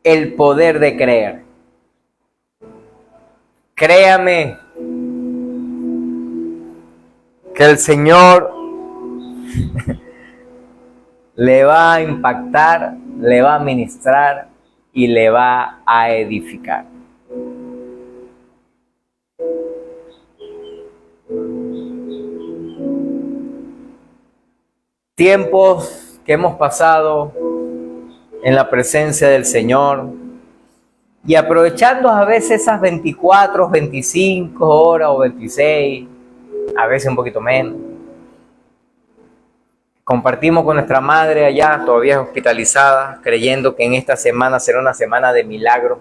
el poder de creer. Créame que el Señor le va a impactar, le va a ministrar y le va a edificar. Tiempos que hemos pasado en la presencia del Señor y aprovechando a veces esas 24, 25 horas o 26, a veces un poquito menos. Compartimos con nuestra madre allá, todavía hospitalizada, creyendo que en esta semana será una semana de milagro.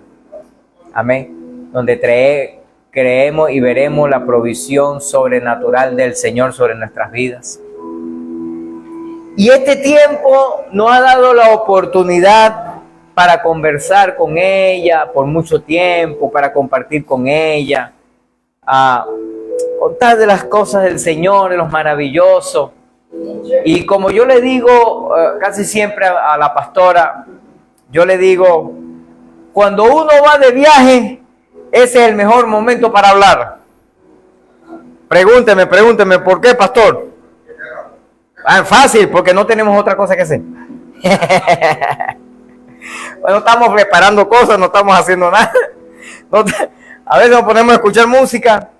Amén. Donde creemos y veremos la provisión sobrenatural del Señor sobre nuestras vidas. Y este tiempo nos ha dado la oportunidad para conversar con ella por mucho tiempo, para compartir con ella, a contar de las cosas del Señor, de los maravillosos. Y como yo le digo casi siempre a la pastora, yo le digo, cuando uno va de viaje, ese es el mejor momento para hablar. Pregúnteme, ¿por qué, pastor? Fácil, porque no tenemos otra cosa que hacer. Bueno, estamos preparando cosas, no estamos haciendo nada. A veces nos ponemos a escuchar música,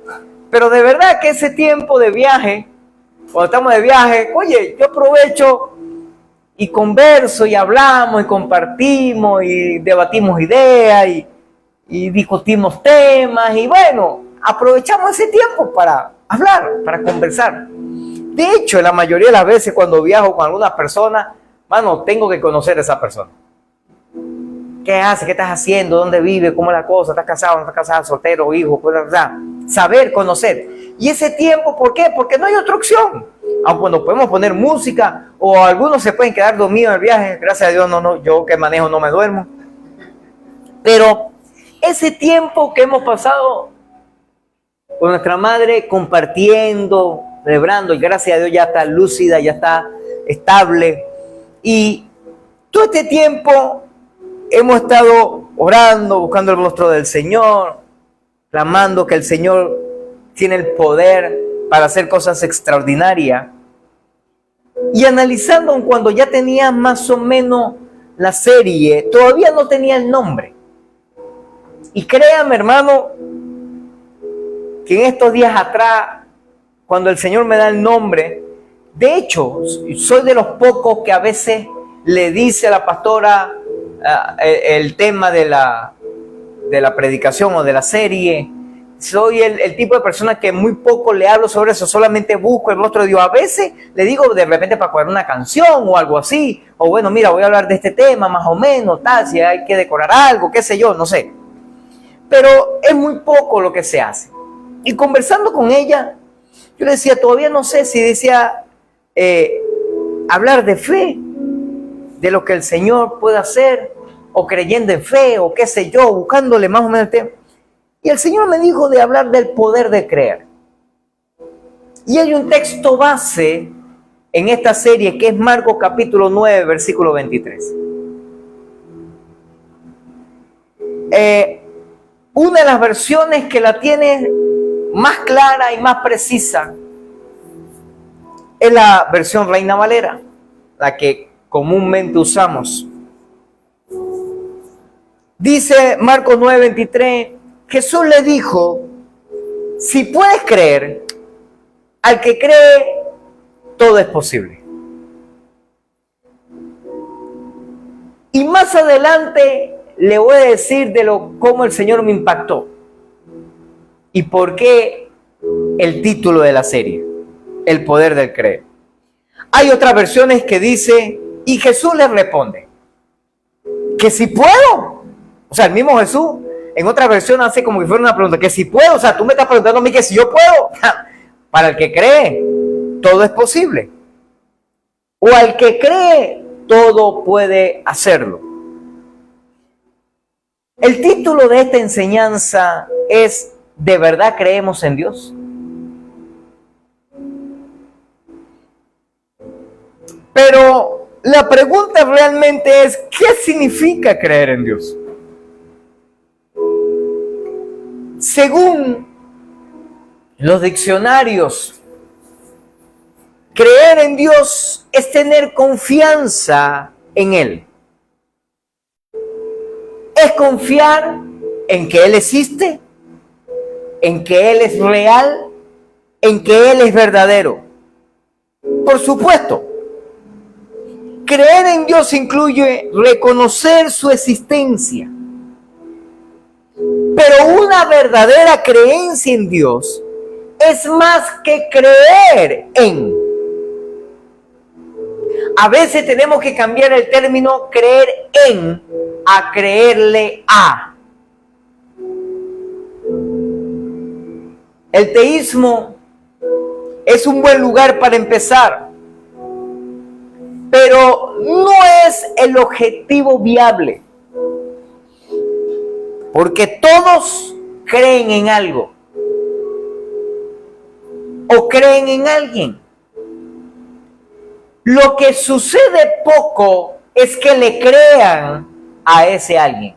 pero de verdad que ese tiempo de viaje, cuando estamos de viaje, oye, yo aprovecho y converso y hablamos y compartimos y debatimos ideas y discutimos temas y bueno, aprovechamos ese tiempo para hablar, para conversar. De hecho, la mayoría de las veces cuando viajo con alguna persona, mano, tengo que conocer a esa persona. ¿Qué hace? ¿Qué estás haciendo? ¿Dónde vive? ¿Cómo es la cosa? ¿Estás casado? ¿No estás casado? ¿Soltero? ¿Hijo? Saber, conocer. Y ese tiempo, ¿por qué? Porque no hay otra opción. Aunque cuando podemos poner música o algunos se pueden quedar dormidos en el viaje, gracias a Dios, no, yo que manejo no me duermo. Pero ese tiempo que hemos pasado con nuestra madre compartiendo, celebrando, y gracias a Dios ya está lúcida, ya está estable. Y todo este tiempo hemos estado orando, buscando el rostro del Señor, clamando que el Señor tiene el poder para hacer cosas extraordinarias. Y analizando cuando ya tenía más o menos la serie, todavía no tenía el nombre. Y créame, hermano, que en estos días atrás, cuando el Señor me da el nombre, de hecho, soy de los pocos que a veces le dice a la pastora el tema de la predicación o de la serie. Soy el tipo de persona que muy poco le hablo sobre eso, solamente busco el rostro de Dios. A veces le digo de repente para coger una canción o algo así, o bueno, mira, voy a hablar de este tema más o menos, tal, si hay que decorar algo, qué sé yo, no sé. Pero es muy poco lo que se hace. Y conversando con ella, yo le decía, todavía no sé si decía hablar de fe, de lo que el Señor puede hacer, o creyendo en fe, o qué sé yo, buscándole más o menos el tema. Y el Señor me dijo de hablar del poder de creer. Y hay un texto base en esta serie que es Marcos capítulo 9, versículo 23. Una de las versiones que la tiene más clara y más precisa es la versión Reina Valera, la que comúnmente usamos. Dice Marcos 9:23, Jesús le dijo, si puedes creer, al que cree, todo es posible. Y más adelante le voy a decir cómo el Señor me impactó y por qué el título de la serie, el poder del creer. Hay otras versiones que dice, y Jesús le responde, que si puedo. O sea, el mismo Jesús, en otra versión hace como que fuera una pregunta, que si puedo, o sea, tú me estás preguntando a mí que si yo puedo. Para el que cree, todo es posible. O al que cree, todo puede hacerlo. El título de esta enseñanza es, ¿de verdad creemos en Dios? Pero la pregunta realmente es, ¿qué significa creer en Dios? Según los diccionarios, creer en Dios es tener confianza en Él. Es confiar en que Él existe, en que Él es real, en que Él es verdadero. Por supuesto, creer en Dios incluye reconocer su existencia. Pero una verdadera creencia en Dios es más que creer en. A veces tenemos que cambiar el término creer en a creerle a. El teísmo es un buen lugar para empezar, pero no es el objetivo viable. Porque todos creen en algo o creen en alguien. Lo que sucede poco es que le crean a ese alguien.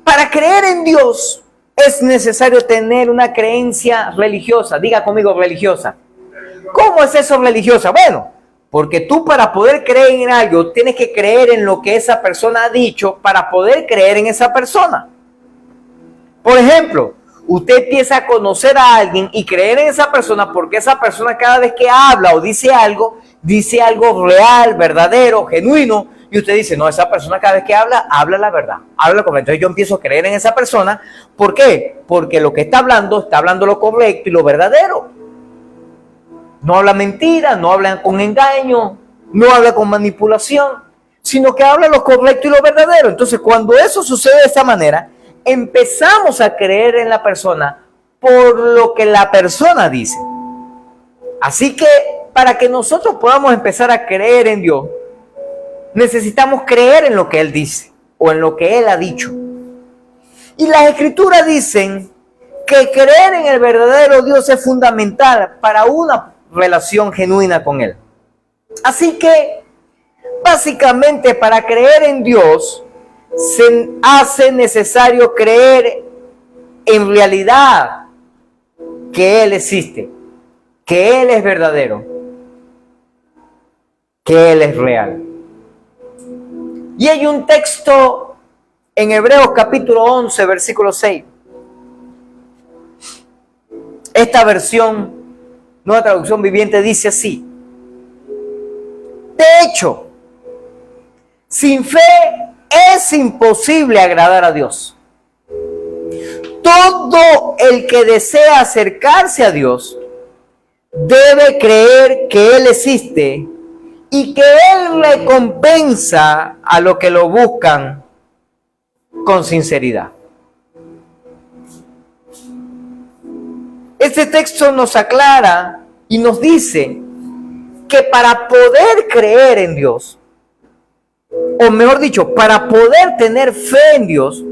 Para creer en Dios es necesario tener una creencia religiosa. Diga conmigo, religiosa. ¿Cómo es eso religiosa? Bueno, porque tú para poder creer en algo tienes que creer en lo que esa persona ha dicho para poder creer en esa persona. Por ejemplo, usted empieza a conocer a alguien y creer en esa persona porque esa persona cada vez que habla o dice algo real, verdadero, genuino, y usted dice, no, esa persona cada vez que habla la verdad, habla lo correcto. Entonces yo empiezo a creer en esa persona. ¿Por qué? Porque lo que está hablando lo correcto y lo verdadero. No habla mentira, no habla con engaño, no habla con manipulación, sino que habla lo correcto y lo verdadero. Entonces, cuando eso sucede de esta manera, empezamos a creer en la persona por lo que la persona dice. Así que, para que nosotros podamos empezar a creer en Dios, necesitamos creer en lo que Él dice o en lo que Él ha dicho. Y las Escrituras dicen que creer en el verdadero Dios es fundamental para una relación genuina con Él. Así que, básicamente, para creer en Dios, se hace necesario creer en realidad que Él existe, que Él es verdadero, que Él es real. Y hay un texto en Hebreos capítulo 11, versículo 6. Esta versión, Nueva Traducción Viviente, dice así: de hecho, sin fe es imposible agradar a Dios. Todo el que desea acercarse a Dios debe creer que Él existe y que Él recompensa a los que lo buscan con sinceridad. Este texto nos aclara y nos dice que para poder creer en Dios, o mejor dicho, para poder tener fe en Dios,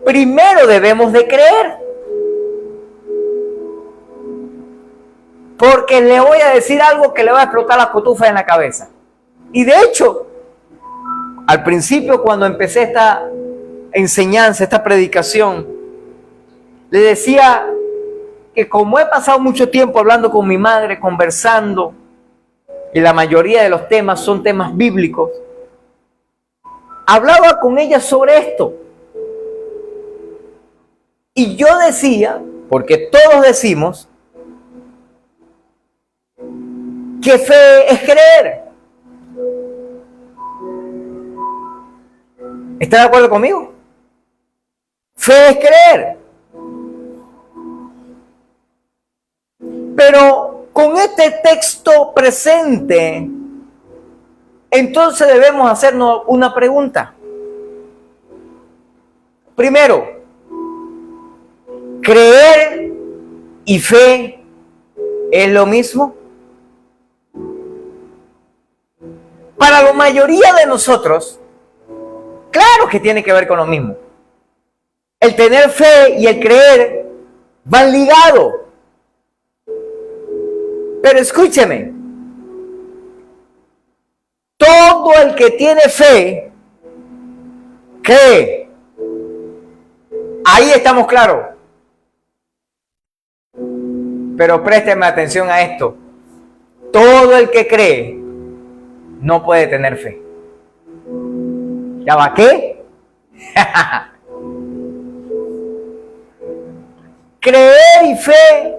primero debemos de creer. Porque le voy a decir algo que le va a explotar las cotufas en la cabeza. Y de hecho, al principio, cuando empecé esta enseñanza, esta predicación, le decía que como he pasado mucho tiempo hablando con mi madre, conversando, y la mayoría de los temas son temas bíblicos, hablaba con ella sobre esto. Y yo decía, porque todos decimos, que fe es creer. ¿Está de acuerdo conmigo? Fe es creer. Pero con este texto presente, entonces debemos hacernos una pregunta. Primero, ¿creer y fe es lo mismo? Para la mayoría de nosotros, claro que tiene que ver con lo mismo. El tener fe y el creer van ligados. Pero escúcheme, todo el que tiene fe, cree. Ahí estamos claros. Pero présteme atención a esto. Todo el que cree no puede tener fe. ¿Ya va qué? Creer y fe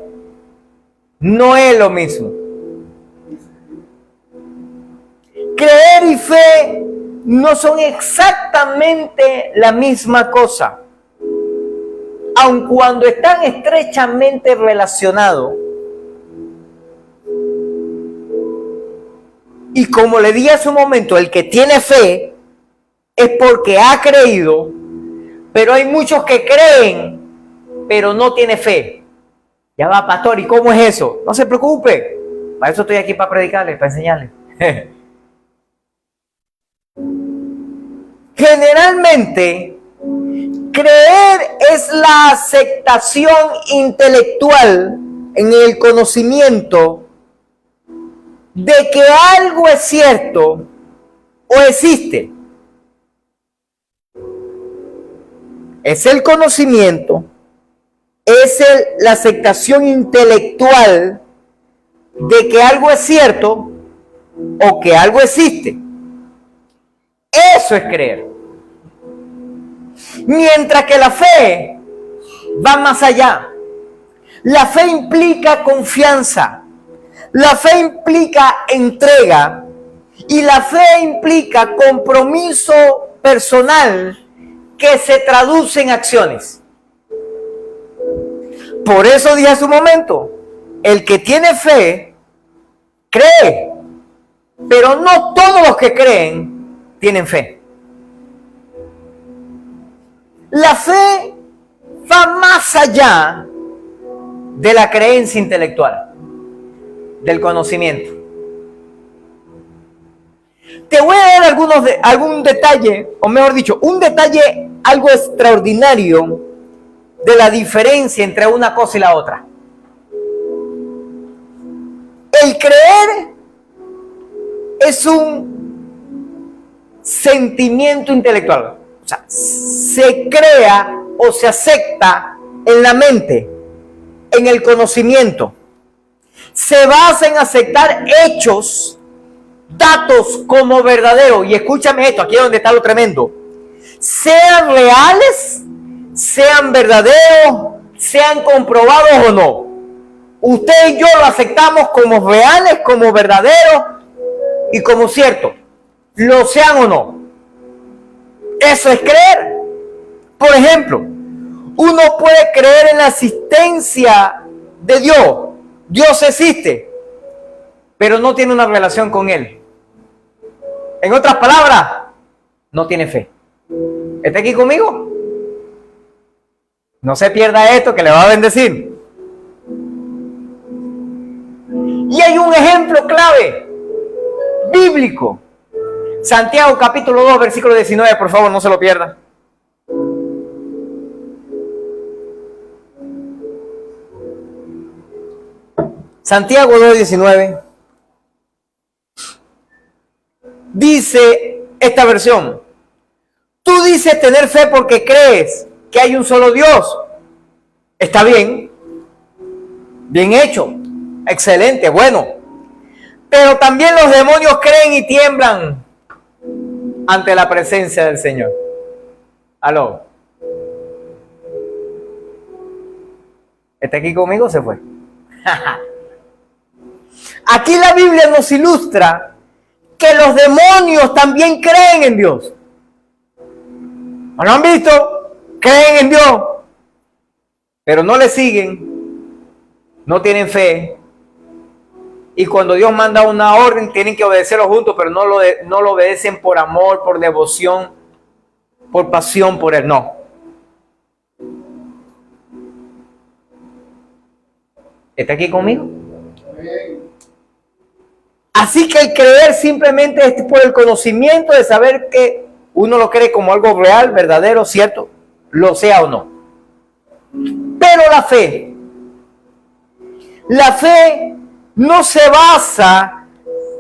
no es lo mismo. Creer y fe no son exactamente la misma cosa, aun cuando están estrechamente relacionados. Y como le dije hace un momento, el que tiene fe es porque ha creído, pero hay muchos que creen, pero no tienen fe. Ya va, pastor, ¿y cómo es eso? No se preocupe, para eso estoy aquí, para predicarles, para enseñarles. Generalmente, creer es la aceptación intelectual en el conocimiento de que algo es cierto o existe. Es el conocimiento, es la aceptación intelectual de que algo es cierto o que algo existe. Eso es creer. Mientras que la fe va más allá. La fe implica confianza. La fe implica entrega. Y la fe implica compromiso personal que se traduce en acciones. Por eso dije hace un momento, el que tiene fe, cree. Pero no todos los que creen tienen fe. La fe va más allá de la creencia intelectual, del conocimiento. Te voy a dar algún detalle, o mejor dicho, un detalle algo extraordinario de la diferencia entre una cosa y la otra. El creer es un sentimiento intelectual. O sea, se crea o se acepta en la mente, en el conocimiento. Se basa en aceptar hechos, datos como verdaderos. Y escúchame esto, aquí es donde está lo tremendo. Sean reales, sean verdaderos, sean comprobados o no. Usted y yo lo aceptamos como reales, como verdaderos y como cierto, lo sean o no. Eso es creer. Por ejemplo, uno puede creer en la existencia de Dios. Dios existe, pero no tiene una relación con Él. En otras palabras, no tiene fe. ¿Está aquí conmigo? No se pierda esto que le va a bendecir. Y hay un ejemplo clave, bíblico. Santiago capítulo 2, versículo 19, por favor, no se lo pierda. Santiago 2, 19. Dice esta versión: tú dices tener fe porque crees que hay un solo Dios. Está bien. Bien hecho. Excelente, bueno. Pero también los demonios creen y tiemblan ante la presencia del Señor. ¿Aló? ¿Está aquí conmigo o se fue? Aquí la Biblia nos ilustra que los demonios también creen en Dios. ¿No lo han visto? Creen en Dios, pero no le siguen, no tienen fe. Y cuando Dios manda una orden, tienen que obedecerlo juntos, pero no lo obedecen por amor, por devoción, por pasión por Él, no. ¿Está aquí conmigo? Así que el creer simplemente es por el conocimiento de saber que uno lo cree como algo real, verdadero, cierto, lo sea o no. Pero la fe no se basa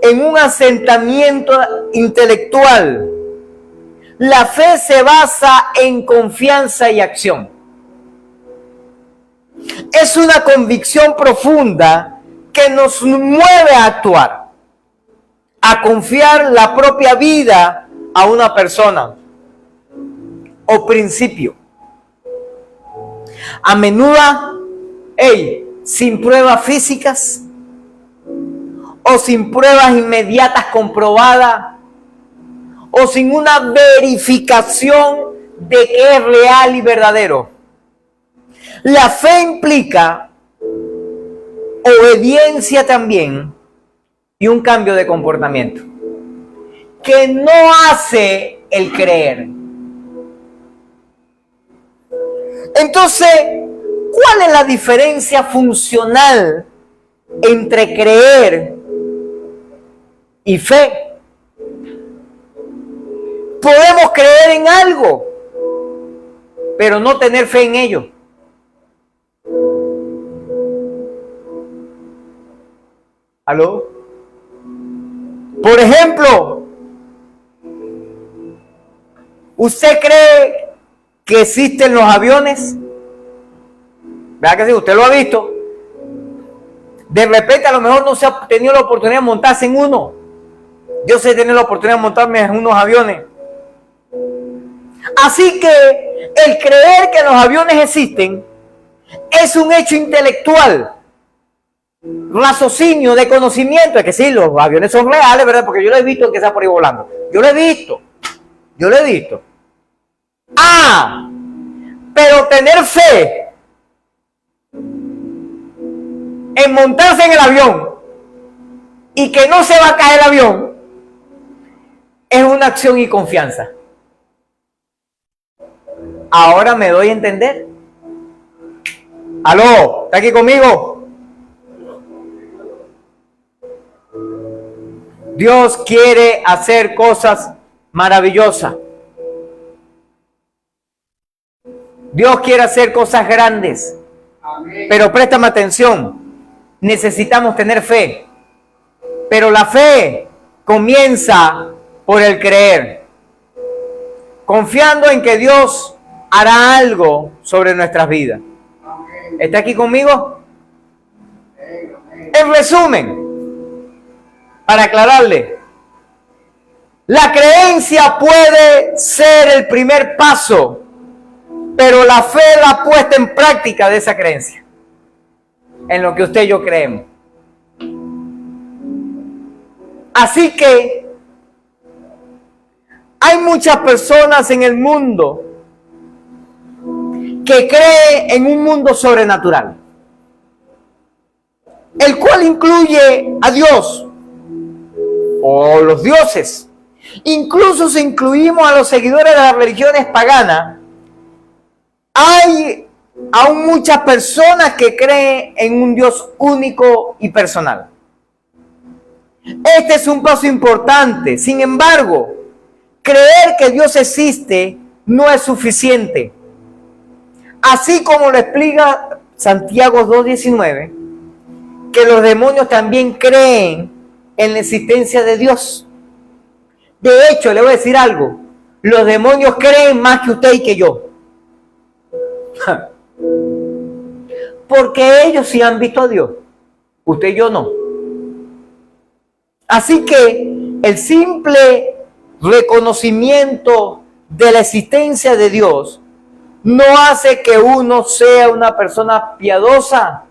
en un asentamiento intelectual. La fe se basa en confianza y acción. Es una convicción profunda que nos mueve a actuar, a confiar la propia vida a una persona o principio. A menudo, sin pruebas físicas o sin pruebas inmediatas comprobadas o sin una verificación de que es real y verdadero. La fe implica obediencia también y un cambio de comportamiento que no hace el creer. Entonces, ¿cuál es la diferencia funcional entre creer y fe? Podemos creer en algo, pero no tener fe en ello. ¿Aló? Por ejemplo, ¿usted cree que existen los aviones? ¿Verdad que sí? Usted lo ha visto. De repente a lo mejor no se ha tenido la oportunidad de montarse en uno. Yo sí he tenido la oportunidad de montarme en unos aviones. Así que el creer que los aviones existen es un hecho intelectual, raciocinio, de conocimiento. Es que sí, los aviones son reales, ¿verdad? Porque yo lo he visto que está por ahí volando. Yo lo he visto. Pero tener fe en montarse en el avión y que no se va a caer el avión es una acción y confianza. Ahora me doy a entender. ¿Aló? ¿Está aquí conmigo? Dios quiere hacer cosas maravillosas. Dios quiere hacer cosas grandes. Amén. Pero préstame atención. Necesitamos tener fe. Pero la fe comienza por el creer. Confiando en que Dios hará algo sobre nuestras vidas. ¿Está aquí conmigo? En resumen, para aclararle, la creencia puede ser el primer paso, pero la fe es la puesta en práctica de esa creencia, en lo que usted y yo creemos. Así que hay muchas personas en el mundo que creen en un mundo sobrenatural, el cual incluye a Dios o los dioses. Incluso si incluimos a los seguidores de las religiones paganas, hay aún muchas personas que creen en un Dios único y personal. Este es un paso importante. Sin embargo, creer que Dios existe no es suficiente. Así como lo explica Santiago 2:19, que los demonios también creen en la existencia de Dios. De hecho, le voy a decir algo. Los demonios creen más que usted y que yo. Porque ellos sí han visto a Dios. Usted y yo no. Así que el simple reconocimiento de la existencia de Dios no hace que uno sea una persona piadosa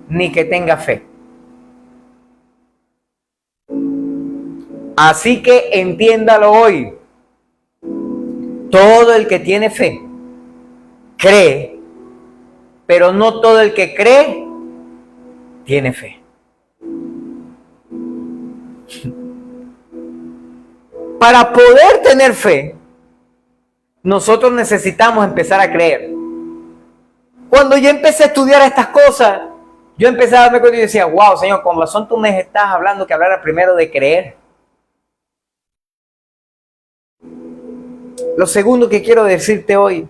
ni que tenga fe. Así que entiéndalo hoy. Todo el que tiene fe cree, pero no todo el que cree tiene fe. Para poder tener fe, nosotros necesitamos empezar a creer. Cuando yo empecé a estudiar estas cosas, yo empecé a darme cuenta y decía, wow, Señor, con razón tú me estás hablando que hablara primero de creer. Lo segundo que quiero decirte hoy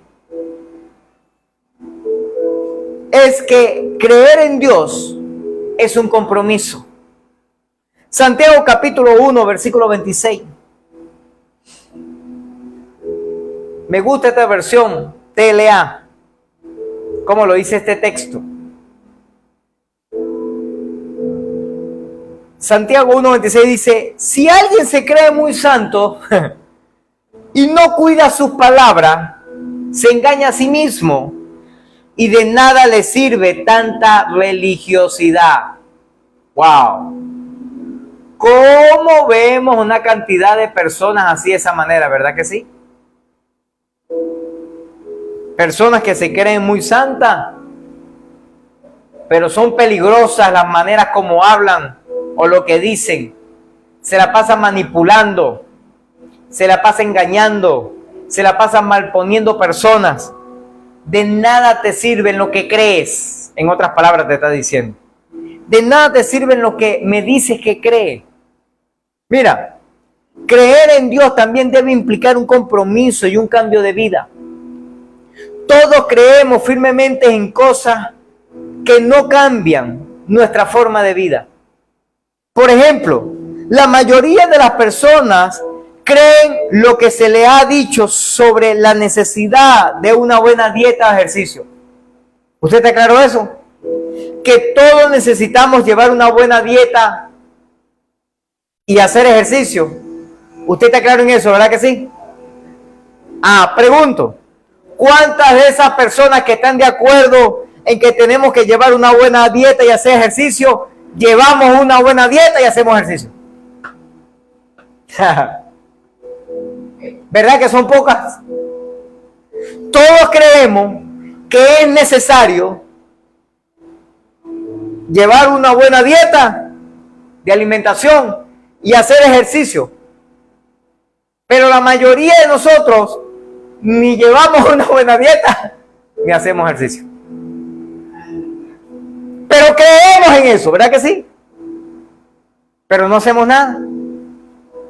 es que creer en Dios es un compromiso. Santiago capítulo 1, versículo 26. Me gusta esta versión, TLA. ¿Cómo lo dice este texto? Santiago 1:26 dice, si alguien se cree muy santo y no cuida sus palabras, se engaña a sí mismo y de nada le sirve tanta religiosidad. ¡Wow! ¿Cómo vemos una cantidad de personas así de esa manera, verdad que sí? Personas que se creen muy santas, pero son peligrosas las maneras como hablan o lo que dicen. Se la pasan manipulando, se la pasan engañando, se la pasan malponiendo personas. De nada te sirve en lo que crees. En otras palabras te está diciendo. De nada te sirve en lo que me dices que crees. Mira, creer en Dios también debe implicar un compromiso y un cambio de vida. Todos creemos firmemente en cosas que no cambian nuestra forma de vida. Por ejemplo, la mayoría de las personas creen lo que se le ha dicho sobre la necesidad de una buena dieta o ejercicio. ¿Usted está claro de eso? Que todos necesitamos llevar una buena dieta y hacer ejercicio. ¿Usted está claro en eso, verdad que sí? Pregunto, ¿cuántas de esas personas que están de acuerdo en que tenemos que llevar una buena dieta y hacer ejercicio, llevamos una buena dieta y hacemos ejercicio? ¿Verdad que son pocas? Todos creemos que es necesario llevar una buena dieta de alimentación y hacer ejercicio. Pero la mayoría de nosotros ni llevamos una buena dieta ni hacemos ejercicio. Pero creemos en eso, ¿verdad que sí? Pero no hacemos nada.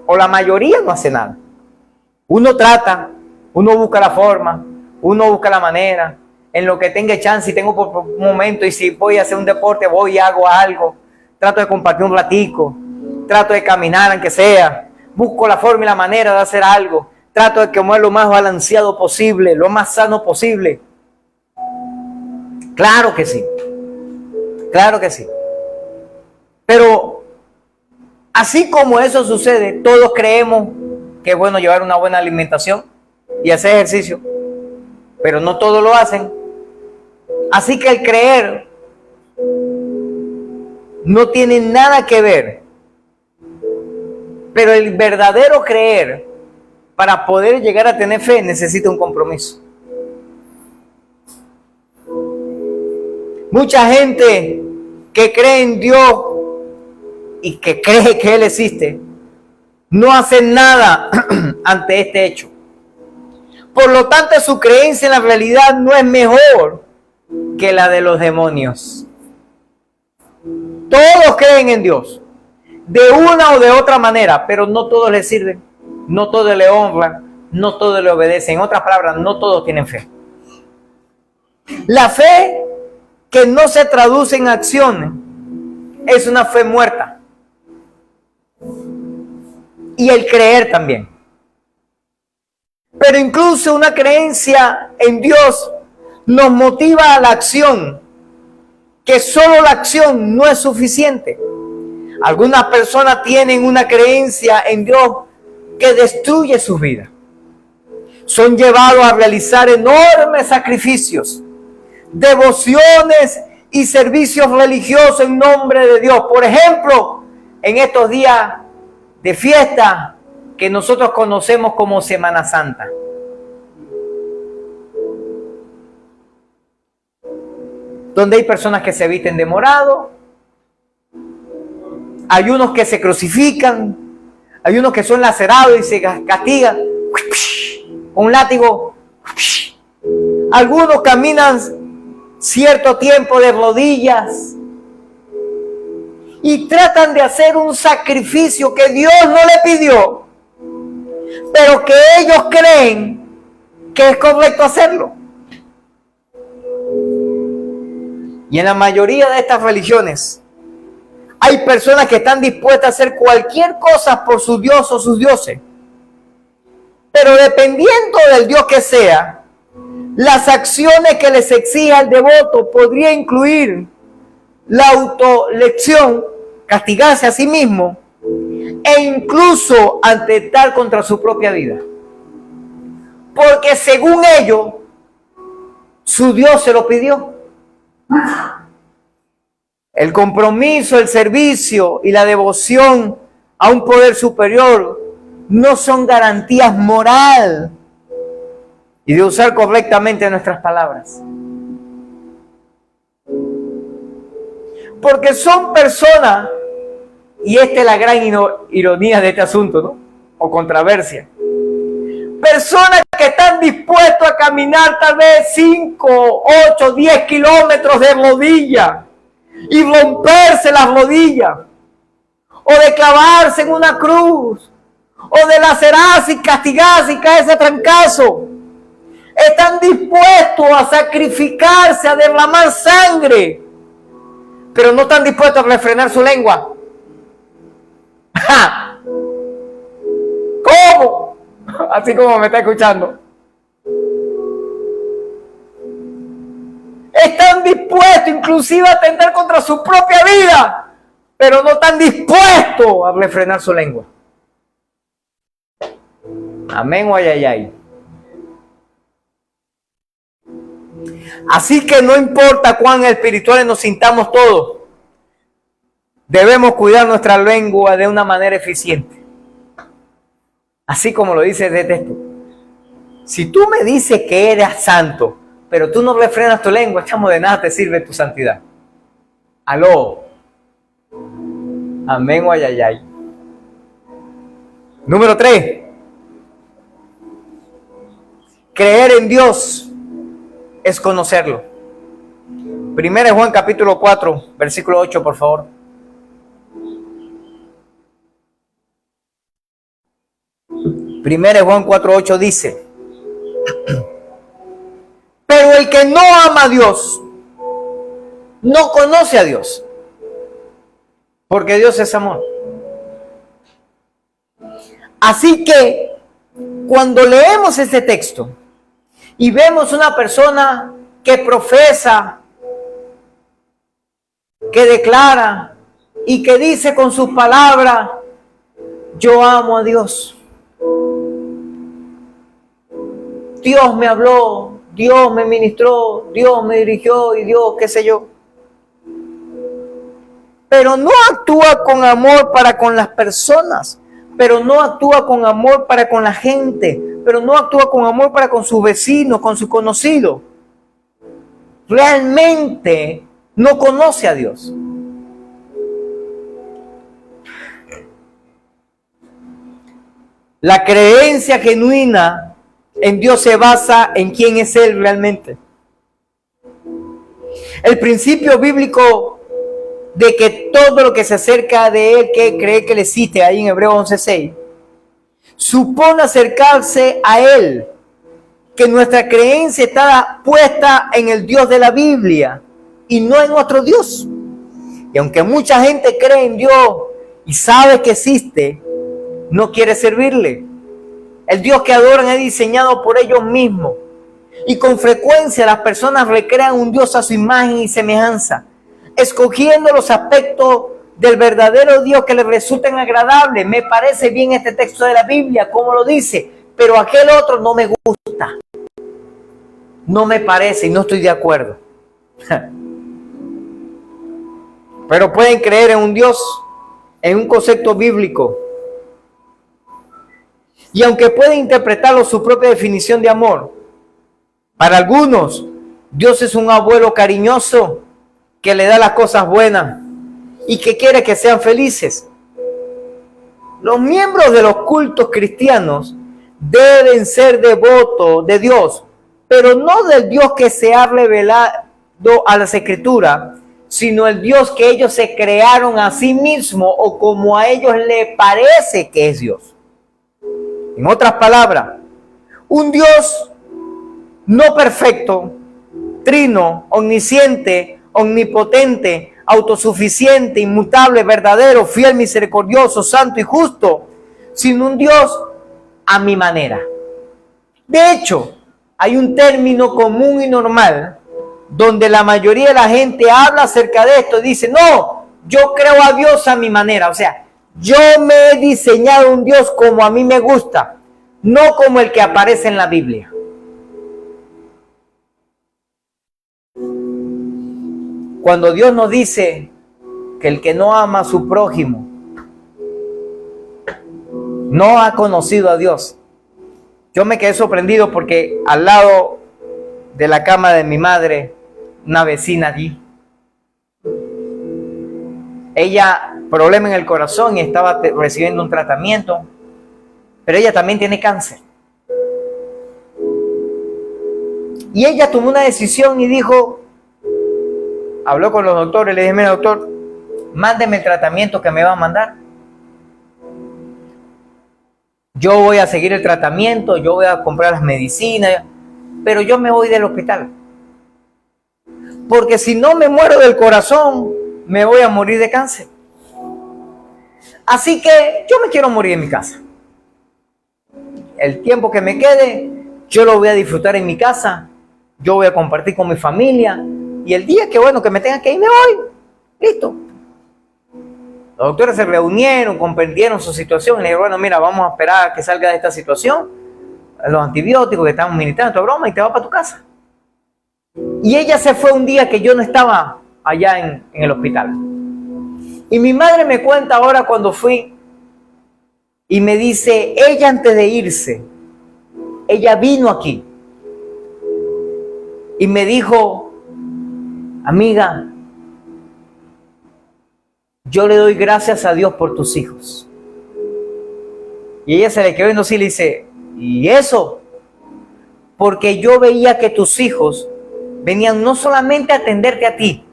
O la mayoría no hace nada. Uno trata, uno busca la forma, uno busca la manera, en lo que tenga chance, y tengo por un momento, y si voy a hacer un deporte, voy y hago algo, trato de compartir un ratico, trato de caminar aunque sea, busco la forma y la manera de hacer algo, trato de comer lo más balanceado posible, lo más sano posible. Claro que sí, claro que sí. Pero así como eso sucede, todos creemos que es bueno llevar una buena alimentación y hacer ejercicio, pero no todos lo hacen. Así que el creer no tiene nada que ver, pero el verdadero creer, para poder llegar a tener fe, necesita un compromiso. Mucha gente que cree en Dios y que cree que Él existe, no hace nada ante este hecho. Por lo tanto, su creencia en la realidad no es mejor que la de los demonios. Todos creen en Dios, de una o de otra manera, pero no todos le sirven, no todos le honran, no todos le obedecen. En otras palabras, no todos tienen fe. La fe que no se traduce en acciones es una fe muerta. Y el creer también. Pero incluso una creencia en Dios nos motiva a la acción, que solo la acción no es suficiente. Algunas personas tienen una creencia en Dios que destruye sus vidas. Son llevados a realizar enormes sacrificios, devociones y servicios religiosos en nombre de Dios. Por ejemplo, en estos días de fiesta que nosotros conocemos como Semana Santa. Donde hay personas que se visten de morado, hay unos que se crucifican, hay unos que son lacerados y se castigan con un látigo. Algunos caminan cierto tiempo de rodillas y tratan de hacer un sacrificio que Dios no le pidió, pero que ellos creen que es correcto hacerlo. Y en la mayoría de estas religiones hay personas que están dispuestas a hacer cualquier cosa por su Dios o sus dioses. Pero dependiendo del Dios que sea, Las acciones que les exija el devoto podría incluir la autolección, castigarse a sí mismo, e incluso atentar contra su propia vida. Porque según ellos, su Dios se lo pidió. El compromiso, el servicio y la devoción a un poder superior no son garantías moral y de usar correctamente nuestras palabras. Porque son personas, y esta es la gran ironía de este asunto, ¿no? O controversia. Personas que están dispuestos a caminar tal vez 5, 8, 10 kilómetros de rodillas y romperse las rodillas, o de clavarse en una cruz, o de lacerarse y castigarse y caerse a trancazo. Están dispuestos a sacrificarse, a derramar sangre, pero no están dispuestos a refrenar su lengua. ¿Cómo? Así como me está escuchando. Están dispuestos inclusive a atentar contra su propia vida, pero no están dispuestos a refrenar su lengua. Amén o ay. Así que no importa cuán espirituales nos sintamos todos, debemos cuidar nuestra lengua de una manera eficiente. Así como lo dice este texto. Si tú me dices que eres santo, pero tú no refrenas tu lengua, chamo, de nada te sirve tu santidad. Aló. Amén o ay. Número 3. Creer en Dios es conocerlo. Primera Juan capítulo 4, versículo 8, por favor. Primera Juan 4:8 dice: pero el que no ama a Dios, no conoce a Dios, porque Dios es amor. Así que, cuando leemos este texto y vemos una persona que profesa, que declara y que dice con sus palabras: yo amo a Dios, Dios me habló, Dios me ministró, Dios me dirigió y Dios qué sé yo, pero no actúa con amor para con las personas, pero no actúa con amor para con la gente, pero no actúa con amor para con sus vecinos, con sus conocidos, realmente no conoce a Dios. La creencia genuina en Dios se basa en quién es Él realmente. El principio bíblico de que todo lo que se acerca de Él, que cree que Él existe, ahí en Hebreos 11:6, supone acercarse a Él, que nuestra creencia está puesta en el Dios de la Biblia y no en otro Dios. Y aunque mucha gente cree en Dios y sabe que existe, no quiere servirle. El Dios que adoran es diseñado por ellos mismos. Y con frecuencia las personas recrean un Dios a su imagen y semejanza, escogiendo los aspectos del verdadero Dios que les resulten agradables. Me parece bien este texto de la Biblia, como lo dice, pero aquel otro no me gusta. No me parece y no estoy de acuerdo. Pero pueden creer en un Dios, en un concepto bíblico. Y aunque pueden interpretarlo su propia definición de amor, para algunos, Dios es un abuelo cariñoso que le da las cosas buenas y que quiere que sean felices. Los miembros de los cultos cristianos deben ser devotos de Dios, pero no del Dios que se ha revelado a las Escrituras, sino el Dios que ellos se crearon a sí mismos o como a ellos les parece que es Dios. En otras palabras, un Dios no perfecto, trino, omnisciente, omnipotente, autosuficiente, inmutable, verdadero, fiel, misericordioso, santo y justo, sino un Dios a mi manera. De hecho, hay un término común y normal donde la mayoría de la gente habla acerca de esto. Dice, no, yo creo a Dios a mi manera. O sea, yo me he diseñado un Dios como a mí me gusta, no como el que aparece en la Biblia. Cuando Dios nos dice que el que no ama a su prójimo no ha conocido a Dios, yo me quedé sorprendido porque al lado de la cama de mi madre, una vecina allí, ella, problema en el corazón y estaba recibiendo un tratamiento, pero ella también tiene cáncer. Y ella tomó una decisión y dijo, habló con los doctores, le dije, mira doctor, mándeme el tratamiento que me va a mandar. Yo voy a seguir el tratamiento, yo voy a comprar las medicinas, pero yo me voy del hospital. Porque si no me muero del corazón, me voy a morir de cáncer. Así que yo me quiero morir en mi casa. El tiempo que me quede, yo lo voy a disfrutar en mi casa. Yo voy a compartir con mi familia. Y el día que, bueno, que me tenga que ir, me voy. Listo. Los doctores se reunieron, comprendieron su situación y le dijeron, bueno, mira, vamos a esperar a que salga de esta situación. Los antibióticos que estamos ministrando, toda broma, y te vas para tu casa. Y ella se fue un día que yo no estaba allá en el hospital. Y mi madre me cuenta ahora cuando fui y me dice, ella antes de irse, ella vino aquí y me dijo, amiga, yo le doy gracias a Dios por tus hijos. Y ella se le quedó viendo así y le dice, ¿y eso? Porque yo veía que tus hijos venían no solamente a atenderte a ti,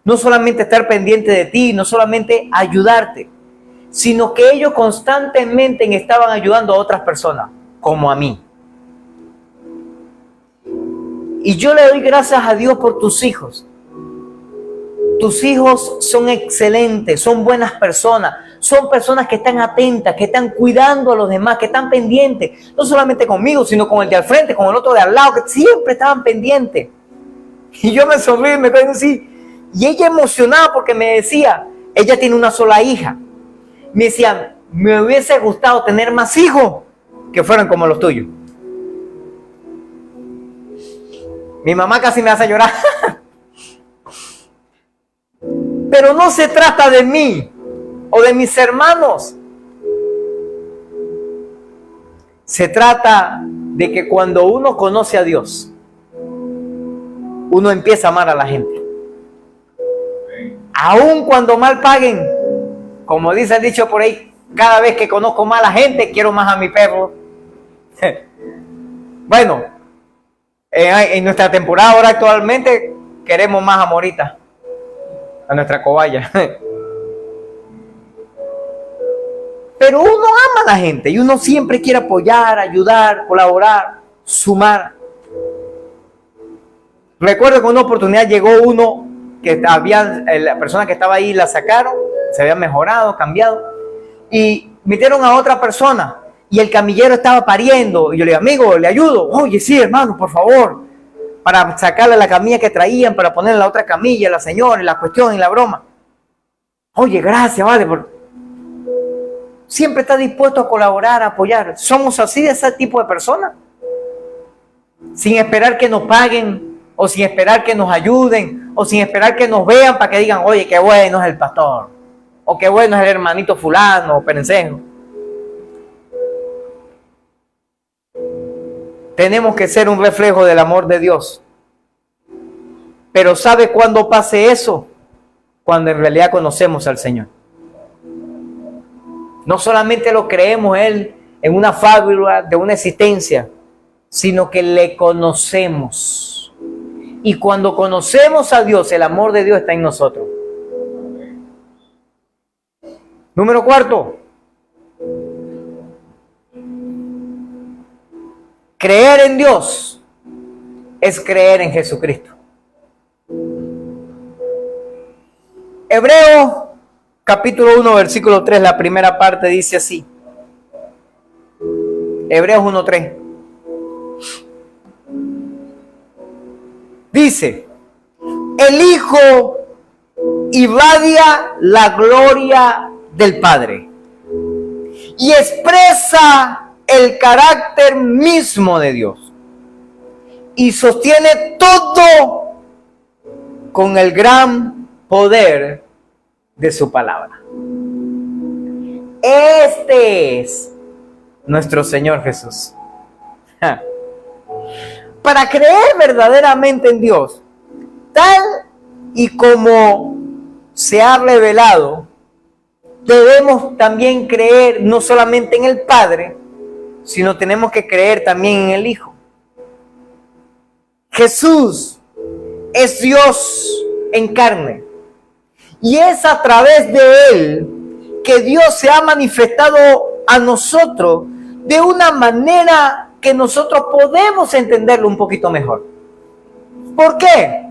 no solamente a estar pendiente de ti, no solamente a ayudarte, sino que ellos constantemente estaban ayudando a otras personas, como a mí. Y yo le doy gracias a Dios por tus hijos. Tus hijos son excelentes, son buenas personas, son personas que están atentas, que están cuidando a los demás, que están pendientes, no solamente conmigo, sino con el de al frente, con el otro de al lado, que siempre estaban pendientes. Y yo me sonrío y me quedo así. Y ella emocionada porque me decía, ella tiene una sola hija. Me decía, me hubiese gustado tener más hijos que fueran como los tuyos. Mi mamá casi me hace llorar. Pero no se trata de mí o de mis hermanos. Se trata de que cuando uno conoce a Dios, uno empieza a amar a la gente. Aun cuando mal paguen, como dice el dicho por ahí, cada vez que conozco más a la gente, quiero más a mi perro. Bueno, en nuestra temporada ahora actualmente queremos más a Morita, a nuestra cobaya. Pero uno ama a la gente y uno siempre quiere apoyar, ayudar, colaborar, sumar. Recuerdo que en una oportunidad llegó uno que la persona que estaba ahí la sacaron, se había mejorado, cambiado, y metieron a otra persona y el camillero estaba pariendo. Y yo le digo, amigo, ¿le ayudo? Oye, sí, hermano, por favor. Para sacarle la camilla que traían, para ponerle la otra camilla, la señora, y la cuestión y la broma. Oye, gracias, vale. Siempre está dispuesto a colaborar, a apoyar. Somos así de ese tipo de personas. Sin esperar que nos paguen, o sin esperar que nos ayuden, o sin esperar que nos vean para que digan, oye, qué bueno es el pastor, o qué bueno es el hermanito fulano, o perencejo. Tenemos que ser un reflejo del amor de Dios. Pero ¿sabe cuándo pase eso? Cuando en realidad conocemos al Señor. No solamente lo creemos Él en una fábula de una existencia, sino que le conocemos. Y cuando conocemos a Dios, el amor de Dios está en nosotros. Número 4. Creer en Dios es creer en Jesucristo. Hebreos capítulo 1, versículo 3, la primera parte dice así. Hebreos 1:3. Dice, el Hijo irradia la gloria del Padre y expresa el carácter mismo de Dios y sostiene todo con el gran poder de su palabra. Este es nuestro Señor Jesús. Para creer verdaderamente en Dios, tal y como se ha revelado, debemos también creer no solamente en el Padre, sino tenemos que creer también en el Hijo. Jesús es Dios en carne y es a través de Él que Dios se ha manifestado a nosotros de una manera que nosotros podemos entenderlo un poquito mejor. ¿Por qué?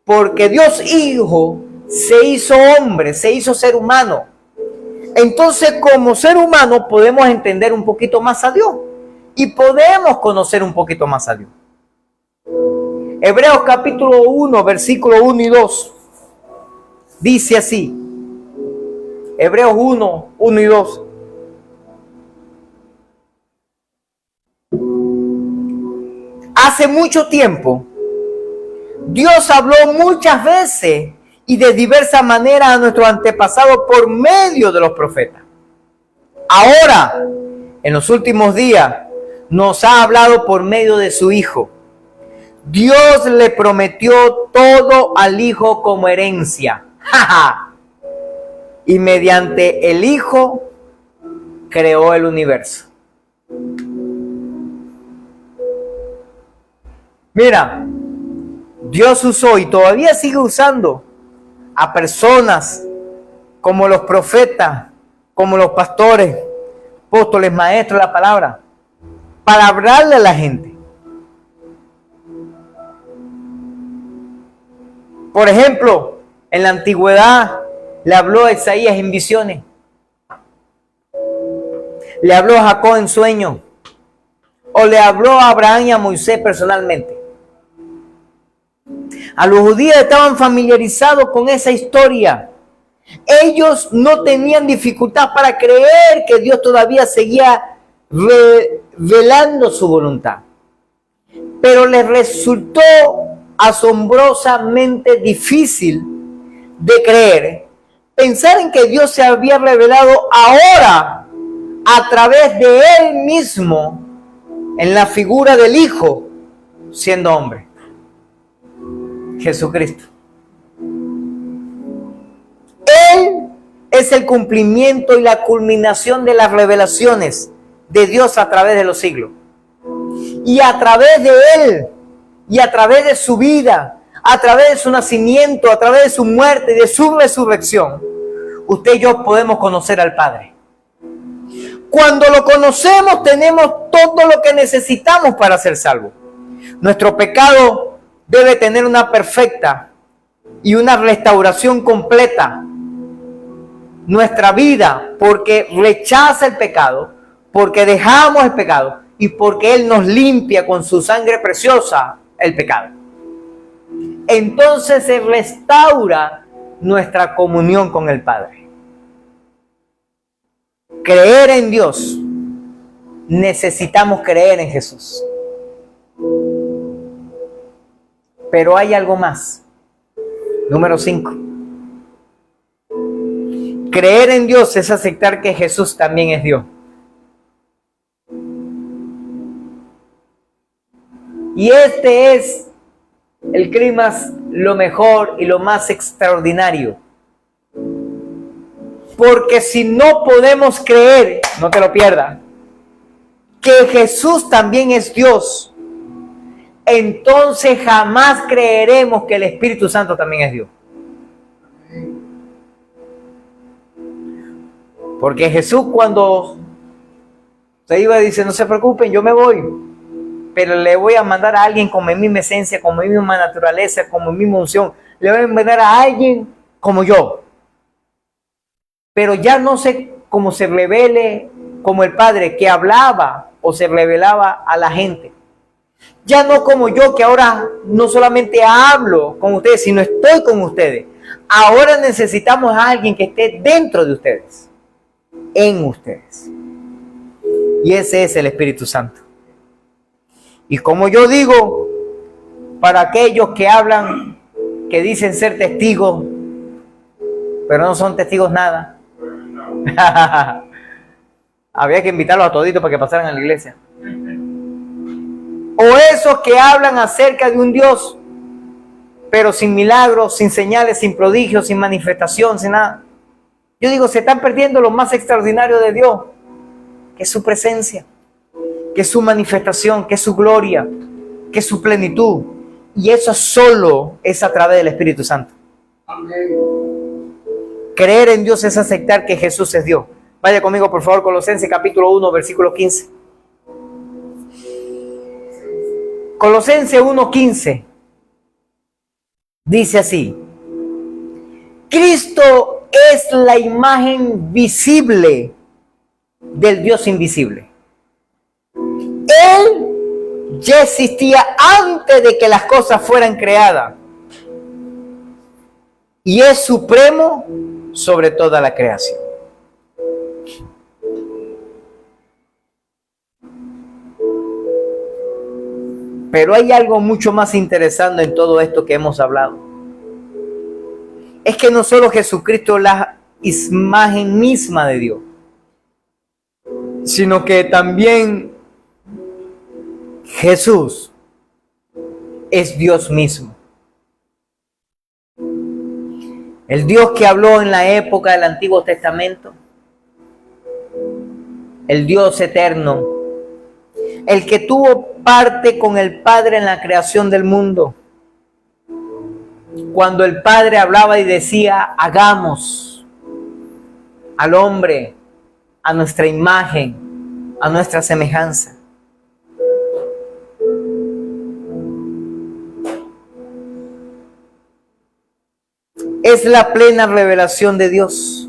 Porque Dios Hijo se hizo hombre, se hizo ser humano. Entonces, como ser humano podemos entender un poquito más a Dios y podemos conocer un poquito más a Dios. Hebreos capítulo 1, versículo 1 y 2 dice así. Hebreos 1, 1 y 2. Hace mucho tiempo, Dios habló muchas veces y de diversas maneras a nuestros antepasados por medio de los profetas. Ahora, en los últimos días, nos ha hablado por medio de su Hijo. Dios le prometió todo al Hijo como herencia. Y mediante el Hijo creó el universo. Mira, Dios usó y todavía sigue usando a personas como los profetas, como los pastores, apóstoles, maestros de la palabra, para hablarle a la gente. Por ejemplo, en la antigüedad le habló a Isaías en visiones, le habló a Jacob en sueños, o le habló a Abraham y a Moisés personalmente. A los judíos estaban familiarizados con esa historia. Ellos no tenían dificultad para creer que Dios todavía seguía revelando su voluntad. Pero les resultó asombrosamente difícil de creer pensar en que Dios se había revelado ahora a través de Él mismo en la figura del Hijo siendo hombre. Jesucristo. Él es el cumplimiento y la culminación de las revelaciones de Dios a través de los siglos. Y a través de Él, y a través de su vida, a través de su nacimiento, a través de su muerte y de su resurrección, usted y yo podemos conocer al Padre. Cuando lo conocemos, tenemos todo lo que necesitamos para ser salvos. Nuestro pecado debe tener una perfecta y una restauración completa. Nuestra vida, porque rechaza el pecado, porque dejamos el pecado y porque Él nos limpia con su sangre preciosa el pecado. Entonces se restaura nuestra comunión con el Padre. Creer en Dios, necesitamos creer en Jesús. Pero hay algo más. Número 5. Creer en Dios es aceptar que Jesús también es Dios. Y este es el clímax, lo mejor y lo más extraordinario. Porque si no podemos creer, no te lo pierdas, que Jesús también es Dios, entonces jamás creeremos que el Espíritu Santo también es Dios. Porque Jesús cuando se iba dice, no se preocupen, yo me voy, pero le voy a mandar a alguien con mi misma esencia, con mi misma naturaleza, con mi misma unción. Le voy a mandar a alguien como yo. Pero ya no sé cómo se revele como el Padre que hablaba o se revelaba a la gente, Ya no como yo, que ahora no solamente hablo con ustedes, sino estoy con ustedes. Ahora necesitamos a alguien que esté dentro de ustedes, en ustedes. Y ese es el Espíritu Santo. Y como yo digo, para aquellos que hablan, que dicen ser testigos, pero no son testigos nada. Había que invitarlos a toditos para que pasaran a la iglesia. O esos que hablan acerca de un Dios, pero sin milagros, sin señales, sin prodigios, sin manifestación, sin nada. Yo digo, se están perdiendo lo más extraordinario de Dios, que es su presencia, que es su manifestación, que es su gloria, que es su plenitud. Y eso solo es a través del Espíritu Santo. Amén. Creer en Dios es aceptar que Jesús es Dios. Vaya conmigo, por favor, Colosenses capítulo 1, versículo 15. Colosenses 1:15 dice así: Cristo es la imagen visible del Dios invisible. Él ya existía antes de que las cosas fueran creadas y es supremo sobre toda la creación. Pero hay algo mucho más interesante en todo esto que hemos hablado. Es que no solo Jesucristo es la imagen misma de Dios, sino que también Jesús es Dios mismo. El Dios que habló en la época del Antiguo Testamento, el Dios eterno, el que tuvo parte con el Padre en la creación del mundo. Cuando el Padre hablaba y decía, hagamos al hombre a nuestra imagen, a nuestra semejanza. Es la plena revelación de Dios.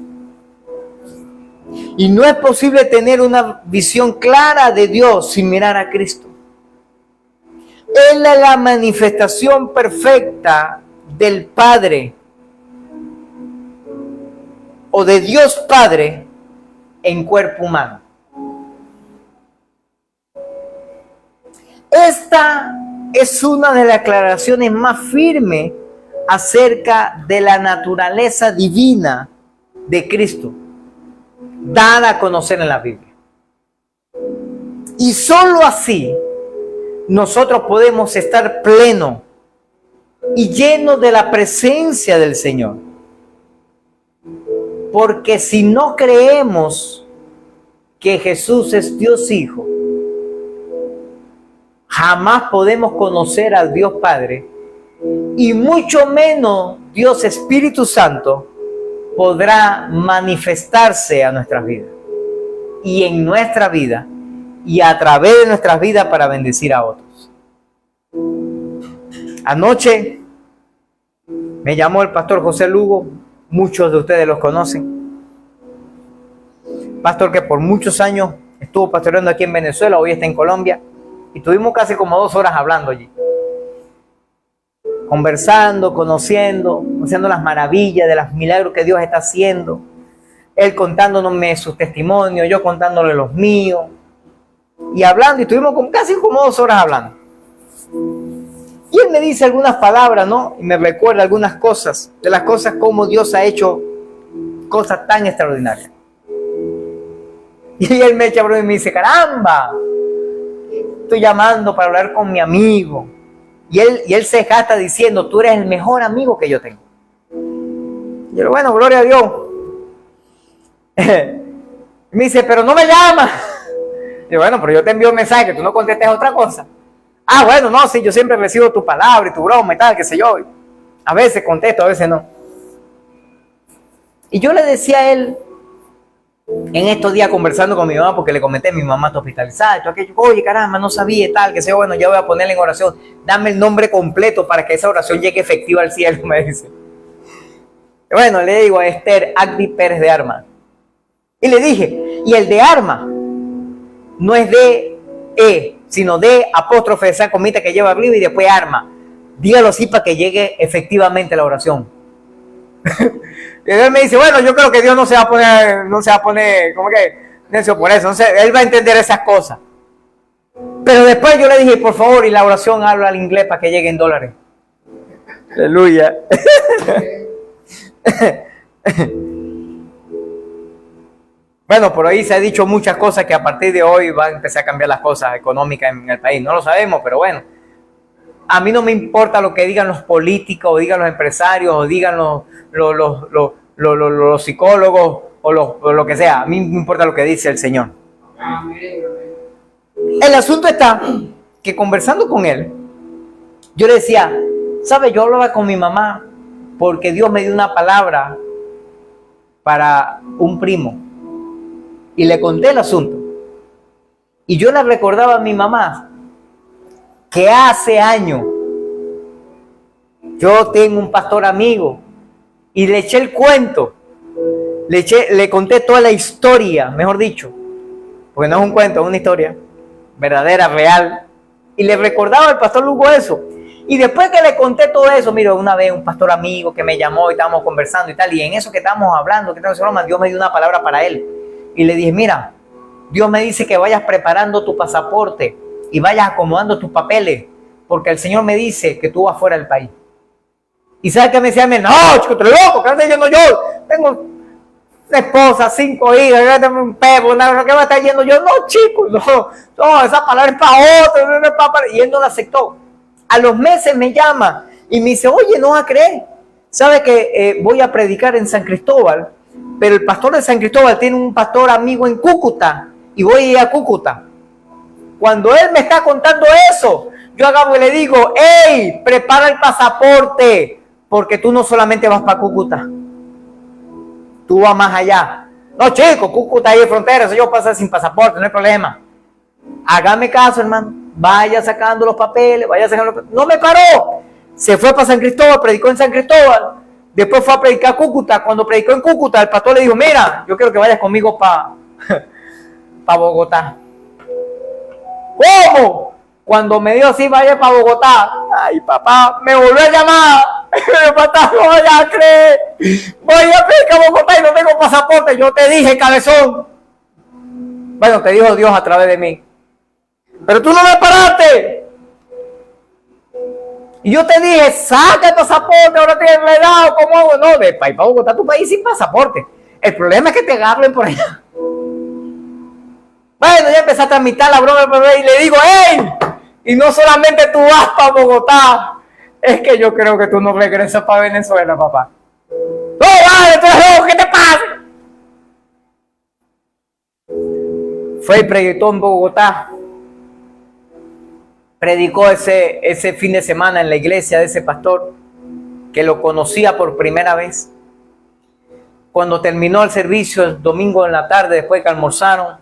Y no es posible tener una visión clara de Dios sin mirar a Cristo. Él es la manifestación perfecta del Padre o de Dios Padre en cuerpo humano. Esta es una de las aclaraciones más firmes acerca de la naturaleza divina de Cristo, dada a conocer en la Biblia. Y solo así nosotros podemos estar plenos y llenos de la presencia del Señor. Porque si no creemos que Jesús es Dios Hijo, jamás podemos conocer al Dios Padre y mucho menos Dios Espíritu Santo podrá manifestarse a nuestras vidas y en nuestra vida y a través de nuestras vidas para bendecir a otros. Anoche me llamó el pastor José Lugo, muchos de ustedes los conocen, pastor que por muchos años estuvo pastoreando aquí en Venezuela, hoy está en Colombia, y tuvimos casi como 2 horas hablando allí, conversando, conociendo las maravillas de los milagros que Dios está haciendo, él contándome sus testimonios, yo contándole los míos, y hablando, y estuvimos casi como 2 horas hablando. Y él me dice algunas palabras, ¿no? Y me recuerda algunas cosas, de las cosas como Dios ha hecho cosas tan extraordinarias. Y él me echa broma y me dice, caramba, estoy llamando para hablar con mi amigo. Y él se jacta diciendo, tú eres el mejor amigo que yo tengo. Y yo, bueno, gloria a Dios. Me dice, pero no me llamas. Y yo, bueno, pero yo te envío un mensaje que tú no contestes otra cosa. Ah, bueno, no, sí, yo siempre recibo tu palabra y tu broma y tal, qué sé yo. A veces contesto, a veces no. Y yo le decía a él, en estos días conversando con mi mamá, porque le comenté, mi mamá está hospitalizada, y todo aquello, oye, caramba, no sabía y tal, que sé yo, bueno, ya voy a ponerle en oración, dame el nombre completo para que esa oración llegue efectiva al cielo, me dice. Y bueno, le digo a Esther Agdi Pérez de Arma. Y le dije, y el de Arma no es de sino D, apóstrofe, esa comita que lleva arriba y después arma. Dígalo así para que llegue efectivamente la oración. Y él me dice, bueno, yo creo que Dios no se va a poner, ¿cómo que? Necio por eso. Entonces, él va a entender esas cosas. Pero después yo le dije, por favor, y la oración habla al inglés para que llegue en dólares. Aleluya. Bueno, por ahí se ha dicho muchas cosas que a partir de hoy van a empezar a cambiar las cosas económicas en el país. No lo sabemos, pero bueno. A mí no me importa lo que digan los políticos, o digan los empresarios, o digan los psicólogos, o lo que sea. A mí me importa lo que dice el Señor. El asunto está que conversando con él, yo le decía, ¿sabe? Yo hablaba con mi mamá porque Dios me dio una palabra para un primo. Y le conté el asunto. Y yo le recordaba a mi mamá que hace años yo tengo un pastor amigo y le eché el cuento, le conté toda la historia, mejor dicho, porque no es un cuento, es una historia verdadera, real, y le recordaba al pastor Lugo eso. Y después que le conté todo eso, mira, una vez un pastor amigo que me llamó y estábamos conversando y tal, y en eso que estábamos hablando, Dios me dio una palabra para él. Y le dije, mira, Dios me dice que vayas preparando tu pasaporte y vayas acomodando tus papeles, porque el Señor me dice que tú vas fuera del país. Y ¿sabes qué me decía? No, chico, estoy loco, ¿qué estoy diciendo yo? Tengo una esposa, 5 hijas, un perro, ¿qué va a estar yendo yo? No, chico, no, esa palabra es para otro, no es para... Y él no la aceptó. A los meses me llama y me dice, oye, no vas a creer. ¿Sabe que voy a predicar en San Cristóbal? Pero el pastor de San Cristóbal tiene un pastor amigo en Cúcuta y voy a ir a Cúcuta. Cuando él me está contando eso, yo agarro y le digo, hey, prepara el pasaporte, porque tú no solamente vas para Cúcuta, tú vas más allá. No, chico, Cúcuta ahí de frontera, eso yo paso sin pasaporte, no hay problema. Hágame caso, hermano, vaya sacando los papeles, No me paró, se fue para San Cristóbal, predicó en San Cristóbal, después fue a predicar a Cúcuta. Cuando predicó en Cúcuta, el pastor le dijo, mira, yo quiero que vayas conmigo para Bogotá. ¿Cómo? Cuando me dio así, vaya para Bogotá. Ay, papá, me volvió a llamar. Papá, no voy a creer. Voy a predicar a Bogotá y no tengo pasaporte. Yo te dije, cabezón. Bueno, te dijo Dios a través de mí. Pero tú no me paraste. Y yo te dije, saca el pasaporte, ahora tienes enredado. ¿Cómo hago? No, de para Bogotá, tu país sin pasaporte. El problema es que te agarren por allá. Bueno, ya empecé a tramitar la broma y le digo, ¡hey! Y no solamente tú vas para Bogotá, es que yo creo que tú no regresas para Venezuela, papá. ¡No, vale, tú eres loco! ¿Qué te pasa? Fue y predicó en Bogotá. Predicó ese fin de semana en la iglesia de ese pastor que lo conocía por primera vez. Cuando terminó el servicio el domingo en la tarde, después que almorzaron,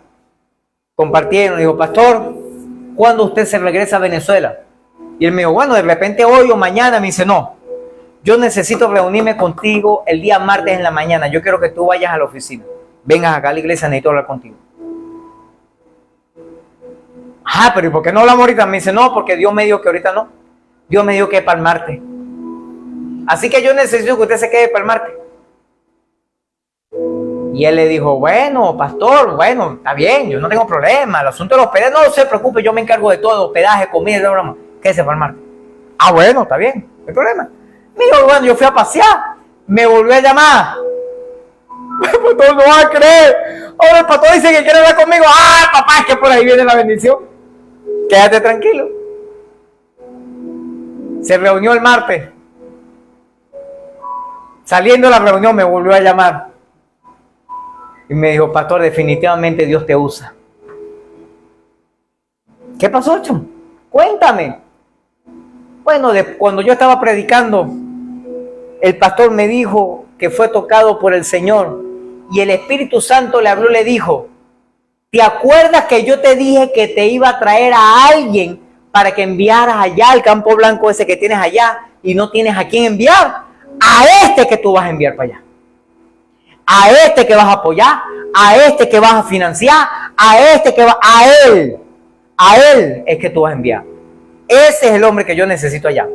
compartieron, dijo, pastor, ¿cuándo usted se regresa a Venezuela? Y él me dijo, bueno, de repente hoy o mañana. Me dice, no, yo necesito reunirme contigo el día martes en la mañana. Yo quiero que tú vayas a la oficina. Vengas acá a la iglesia, necesito hablar contigo. Ah, pero ¿y por qué no hablamos ahorita? Me dice, no, porque Dios me dijo que ahorita no. Dios me dijo que es para el martes. Así que yo necesito que usted se quede para el martes. Y él le dijo, bueno, pastor, bueno, está bien, yo no tengo problema. El asunto de los hospedaje, no se preocupe, yo me encargo de todo, hospedaje, comida, de broma. Quédese para el martes. Ah, bueno, está bien, no hay problema. Mira, bueno, yo fui a pasear, me volvió a llamar. El pastor no va a creer. Ahora el pastor dice que quiere hablar conmigo. Ah, papá, es que por ahí viene la bendición. Quédate tranquilo. Se reunió el martes. Saliendo de la reunión me volvió a llamar. Y me dijo, pastor, definitivamente Dios te usa. ¿Qué pasó, chum? Cuéntame. Bueno, cuando yo estaba predicando, el pastor me dijo que fue tocado por el Señor y el Espíritu Santo le habló y le dijo, ¿te acuerdas que yo te dije que te iba a traer a alguien para que enviaras allá al campo blanco ese que tienes allá y no tienes a quién enviar? A este que tú vas a enviar para allá. A este que vas a apoyar, a este que vas a financiar, a este que va, a él. A él es que tú vas a enviar. Ese es el hombre que yo necesito allá.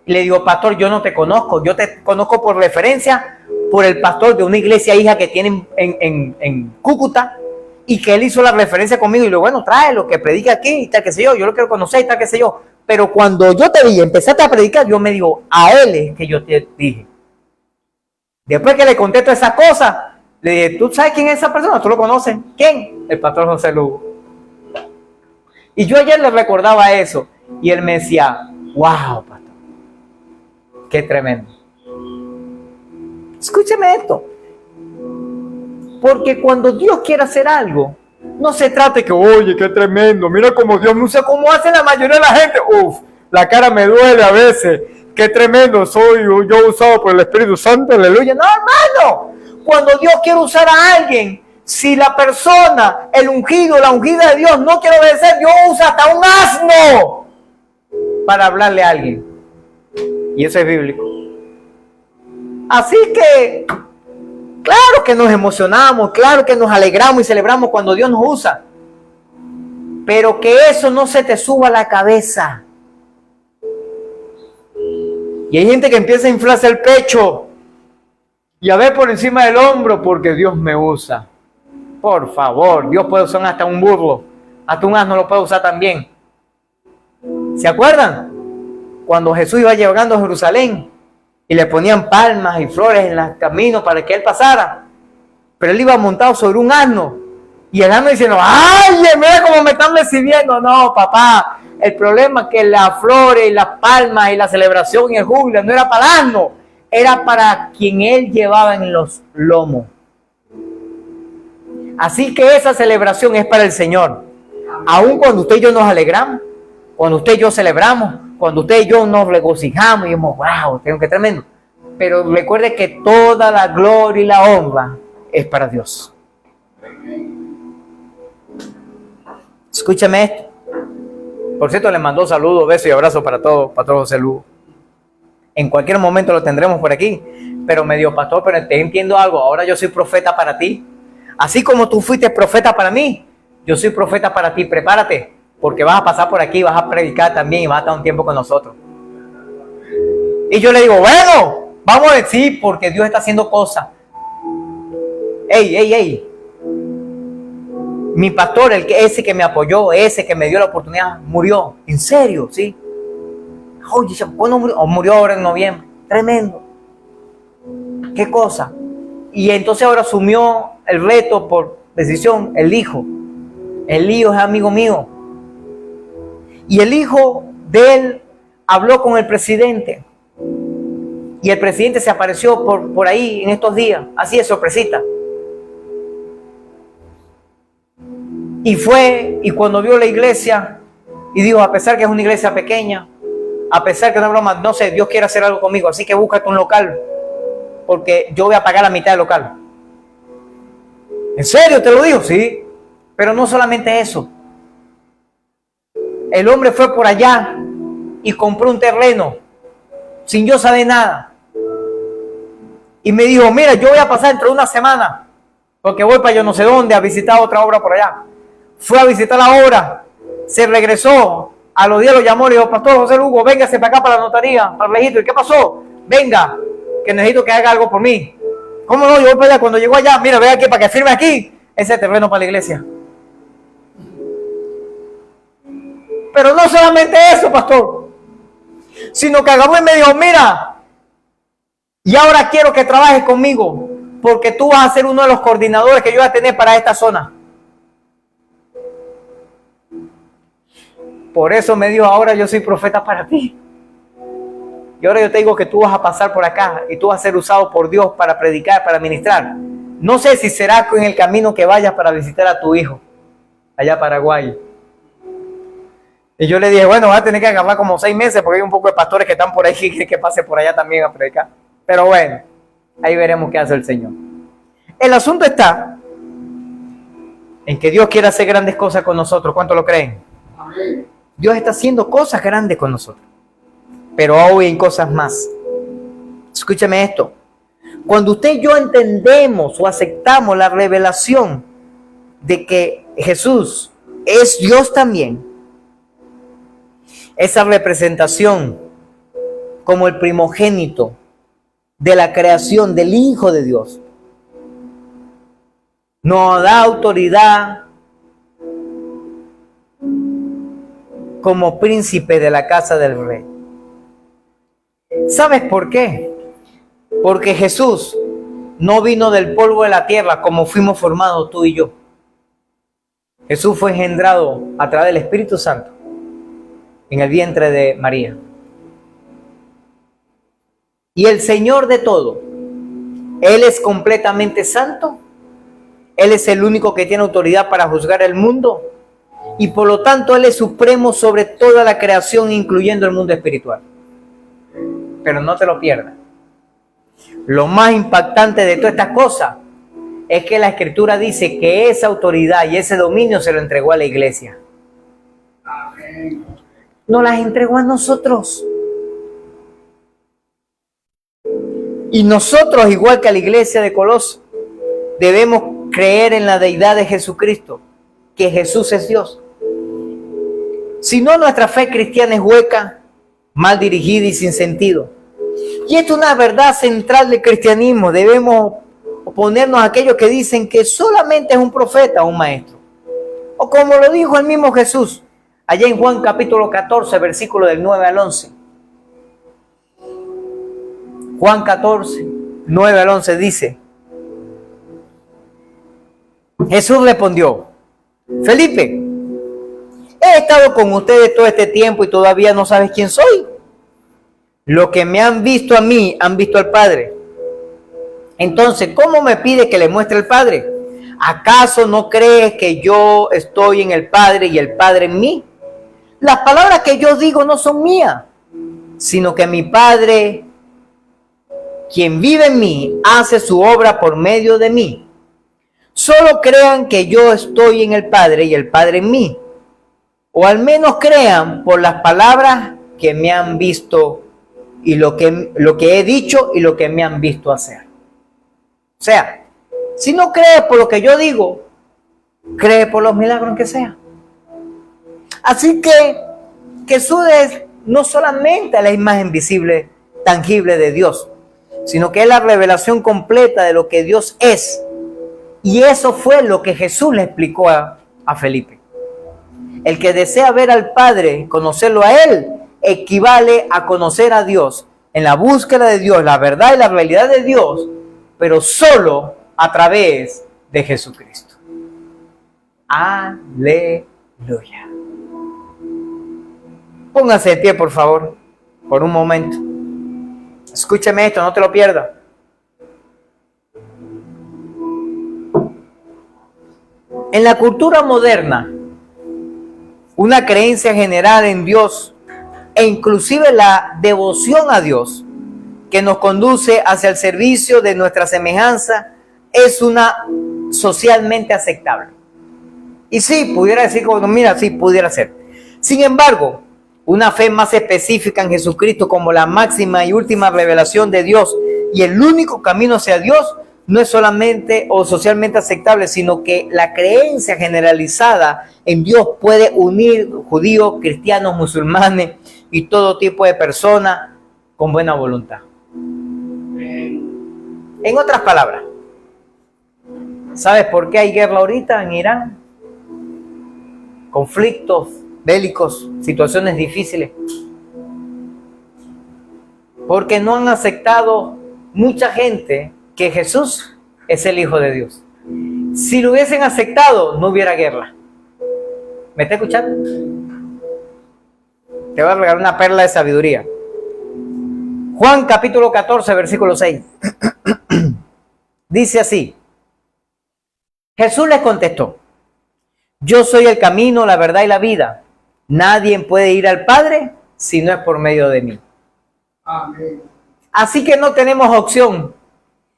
Y le digo, pastor, yo no te conozco. Yo te conozco por referencia por el pastor de una iglesia hija que tienen en Cúcuta, y que él hizo la referencia conmigo. Y le digo, bueno, tráelo, que predica aquí y tal, qué sé yo. Yo lo quiero conocer y tal, qué sé yo. Pero cuando yo te vi y empezaste a predicar, yo me digo, a él es que yo te dije. Después que le conté todas esas cosas, le dije, ¿tú sabes quién es esa persona? ¿Tú lo conoces? ¿Quién? El pastor José Lugo. Y yo ayer le recordaba eso. Y él me decía, wow, pastor, qué tremendo. Escúcheme esto. Porque cuando Dios quiere hacer algo, no se trata de que, oye, qué tremendo, mira cómo Dios me usa, como hace la mayoría de la gente. Uf, la cara me duele a veces. Qué tremendo soy yo usado por el Espíritu Santo, aleluya. No, hermano, cuando Dios quiere usar a alguien, si la persona, el ungido, la ungida de Dios no quiere obedecer, Dios usa hasta un asno para hablarle a alguien. Y eso es bíblico. Así que, claro que nos emocionamos, claro que nos alegramos y celebramos cuando Dios nos usa. Pero que eso no se te suba a la cabeza. Y hay gente que empieza a inflarse el pecho y a ver por encima del hombro porque Dios me usa. Por favor, Dios puede usar hasta un burro, hasta un asno lo puede usar también. ¿Se acuerdan? Cuando Jesús iba llegando a Jerusalén y le ponían palmas y flores en el camino para que él pasara, pero él iba montado sobre un asno y el asno diciendo, ¡ay, mira cómo me están recibiendo! No, papá, el problema es que las flores y las palmas y la celebración y el júbilo no era para el asno, era para quien él llevaba en los lomos. Así que esa celebración es para el Señor. Aun cuando usted y yo nos alegramos, cuando usted y yo celebramos, cuando usted y yo nos regocijamos y decimos, wow, tengo que tremendo. Pero recuerde que toda la gloria y la honra es para Dios. Escúchame esto. Por cierto, le mandó saludos, besos y abrazos para todo José Lugo. En cualquier momento lo tendremos por aquí. Pero me dijo, pastor, pero te entiendo algo. Ahora yo soy profeta para ti. Así como tú fuiste profeta para mí, yo soy profeta para ti. Prepárate, porque vas a pasar por aquí, vas a predicar también y vas a estar un tiempo con nosotros. Y yo le digo, bueno, vamos a decir, porque Dios está haciendo cosas. Ey. Mi pastor, ese que me apoyó, ese que me dio la oportunidad, murió. ¿En serio? Sí. Oye, ¿cuándo murió? Murió ahora en noviembre. Tremendo. ¿Qué cosa? Y entonces ahora asumió el reto por decisión el hijo. El hijo es amigo mío. Y el hijo de él habló con el presidente. Y el presidente se apareció por ahí en estos días. Así de sorpresita. Y fue, y cuando vio la iglesia, y dijo, a pesar que es una iglesia pequeña, a pesar que no es broma, no sé, Dios quiere hacer algo conmigo, así que búscate un local, porque yo voy a pagar la mitad del local. ¿En serio te lo digo? Sí. Pero no solamente eso. El hombre fue por allá y compró un terreno, sin yo saber nada. Y me dijo, mira, yo voy a pasar dentro de una semana, porque voy para yo no sé dónde a visitar otra obra por allá. Fue a visitar la obra, se regresó, a los días lo llamó, le dijo, pastor José Lugo, véngase para acá para la notaría, para el registro. ¿Y qué pasó? Venga, que necesito que haga algo por mí. ¿Cómo no? Yo voy para allá. Cuando llegó allá, mira, ve aquí para que firme aquí ese terreno para la iglesia. Pero no solamente eso, pastor, sino que agarró y me dijo, mira, y ahora quiero que trabajes conmigo, porque tú vas a ser uno de los coordinadores que yo voy a tener para esta zona. Por eso me dijo, ahora yo soy profeta para ti. Y ahora yo te digo que tú vas a pasar por acá y tú vas a ser usado por Dios para predicar, para ministrar. No sé si será en el camino que vayas para visitar a tu hijo, allá a Paraguay. Y yo le dije, bueno, vas a tener que agarrar como 6 meses porque hay un poco de pastores que están por ahí que pase por allá también a predicar. Pero bueno, ahí veremos qué hace el Señor. El asunto está en que Dios quiere hacer grandes cosas con nosotros. ¿Cuánto lo creen? Amén. Dios está haciendo cosas grandes con nosotros. Pero hoy hay cosas más. Escúchame esto. Cuando usted y yo entendemos o aceptamos la revelación de que Jesús es Dios también. Esa representación como el primogénito de la creación del Hijo de Dios nos da autoridad como príncipe de la casa del rey. ¿Sabes por qué? Porque Jesús no vino del polvo de la tierra como fuimos formados tú y yo. Jesús fue engendrado a través del Espíritu Santo en el vientre de María. Y el Señor de todo, Él es completamente santo, Él es el único que tiene autoridad para juzgar el mundo y por lo tanto Él es supremo sobre toda la creación, incluyendo el mundo espiritual. Pero no te lo pierdas. Lo más impactante de todas estas cosas es que la Escritura dice que esa autoridad y ese dominio se lo entregó a la iglesia. Nos las entregó a nosotros. Y nosotros, igual que a la iglesia de Colosas, debemos creer en la deidad de Jesucristo, que Jesús es Dios. Si no, nuestra fe cristiana es hueca, mal dirigida y sin sentido. Y esto es una verdad central del cristianismo. Debemos oponernos a aquellos que dicen que solamente es un profeta o un maestro. O como lo dijo el mismo Jesús, allá en Juan capítulo 14, versículo del 9 al 11. Juan 14, 9 al 11 dice: Jesús respondió: Felipe, he estado con ustedes todo este tiempo y todavía no sabes quién soy. Lo que me han visto a mí, han visto al Padre. Entonces, ¿cómo me pide que le muestre al Padre? ¿Acaso no crees que yo estoy en el Padre y el Padre en mí? Las palabras que yo digo no son mías, sino que mi Padre, quien vive en mí, hace su obra por medio de mí. Solo crean que yo estoy en el Padre y el Padre en mí. O al menos crean por las palabras que me han visto y lo que he dicho y lo que me han visto hacer. O sea, si no crees por lo que yo digo, cree por los milagros que sea. Así que Jesús es no solamente la imagen visible, tangible de Dios, sino que es la revelación completa de lo que Dios es. Y eso fue lo que Jesús le explicó a Felipe. El que desea ver al Padre, conocerlo a Él, equivale a conocer a Dios en la búsqueda de Dios, la verdad y la realidad de Dios, pero solo a través de Jesucristo. Aleluya. Póngase de pie, por favor, por un momento. Escúcheme esto, no te lo pierdas. En la cultura moderna, una creencia general en Dios e inclusive la devoción a Dios que nos conduce hacia el servicio de nuestra semejanza es una socialmente aceptable. Y sí, pudiera decir, mira, sí, pudiera ser. Sin embargo, una fe más específica en Jesucristo como la máxima y última revelación de Dios y el único camino hacia Dios no es solamente o socialmente aceptable, sino que la creencia generalizada en Dios puede unir judíos, cristianos, musulmanes y todo tipo de personas con buena voluntad. En otras palabras, ¿sabes por qué hay guerra ahorita en Irán? Conflictos bélicos, situaciones difíciles. Porque no han aceptado mucha gente que Jesús es el Hijo de Dios. Si lo hubiesen aceptado, no hubiera guerra. ¿Me está escuchando? Te voy a regalar una perla de sabiduría. Juan capítulo 14, versículo 6. Dice así: Jesús les contestó: Yo soy el camino, la verdad y la vida. Nadie puede ir al Padre si no es por medio de mí. Amén. Así que no tenemos opción.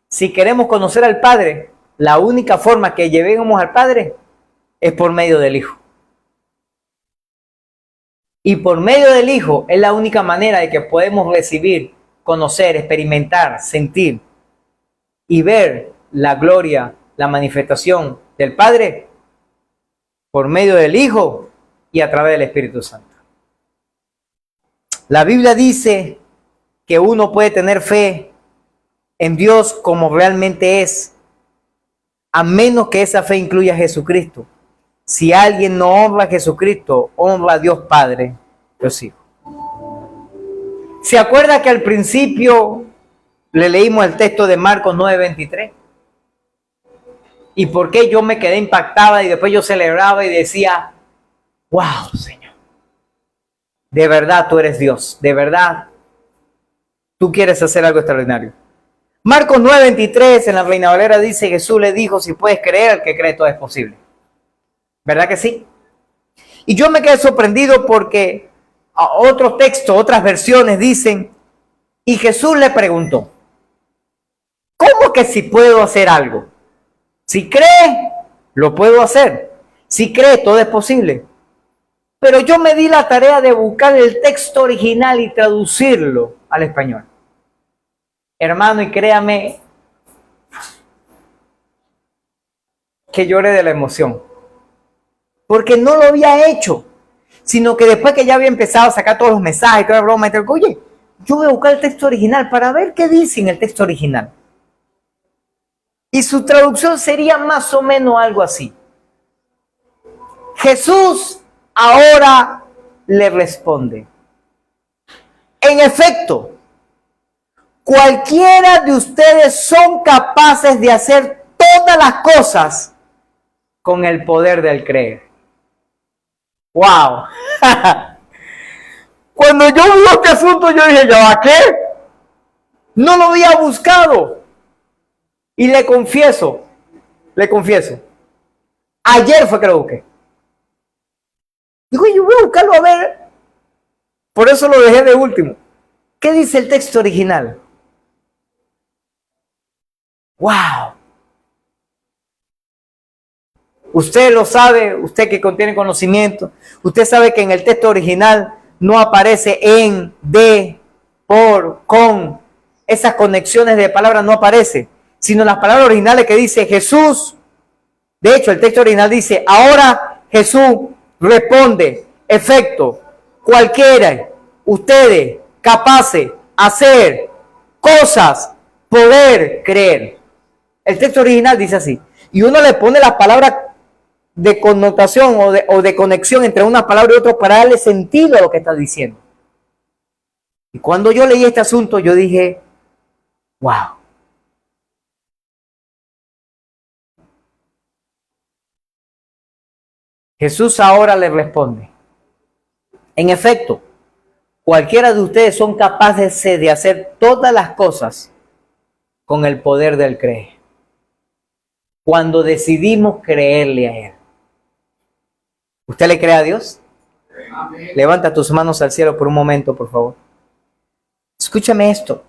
Si queremos conocer al Padre, la única forma que lleguemos al Padre es por medio del Hijo. Y por medio del Hijo es la única manera de que podemos recibir, conocer, experimentar, sentir y ver la gloria, la manifestación del Padre por medio del Hijo y a través del Espíritu Santo. La Biblia dice que uno puede tener fe en Dios como realmente es, a menos que esa fe incluya a Jesucristo. Si alguien no honra a Jesucristo, honra a Dios Padre, Dios Hijo. ¿Se acuerda que al principio le leímos el texto de Marcos 9:23? ¿Y por qué yo me quedé impactada y después yo celebraba y decía, wow, Señor, de verdad tú eres Dios, de verdad tú quieres hacer algo extraordinario? Marcos 9:23 en la Reina Valera dice, Jesús le dijo, si puedes creer, el que cree todo es posible. ¿Verdad que sí? Y yo me quedé sorprendido porque otros textos, otras versiones dicen, y Jesús le preguntó, ¿cómo que si puedo hacer algo? Si cree, lo puedo hacer. Si cree, todo es posible. Pero yo me di la tarea de buscar el texto original y traducirlo al español. Hermano, y créame que lloré de la emoción. Porque no lo había hecho, sino que después que ya había empezado a sacar todos los mensajes, toda la broma, oye, yo voy a buscar el texto original para ver qué dice en el texto original. Y su traducción sería más o menos algo así. Jesús ahora le responde, en efecto, cualquiera de ustedes son capaces de hacer todas las cosas con el poder del creer. ¡Wow! Cuando yo vi este asunto, yo dije, ¿ya qué? No lo había buscado. Y le confieso, ayer fue que lo busqué. Digo, yo voy a buscarlo a ver. Por eso lo dejé de último. ¿Qué dice el texto original? ¡Wow! Usted lo sabe, usted que contiene conocimiento, usted sabe que en el texto original no aparece en, de, por, con. Esas conexiones de palabras no aparecen, sino las palabras originales que dice Jesús. De hecho, el texto original dice, ahora Jesús responde, efecto, cualquiera, ustedes capaces hacer cosas, poder creer. El texto original dice así. Y uno le pone las palabras de connotación o de conexión entre una palabra y otra para darle sentido a lo que está diciendo. Y cuando yo leí este asunto, yo dije, wow. Jesús ahora le responde, en efecto, cualquiera de ustedes son capaces de hacer todas las cosas con el poder del creer. Cuando decidimos creerle a Él. ¿Usted le cree a Dios? Amén. Levanta tus manos al cielo por un momento, por favor. Escúchame esto.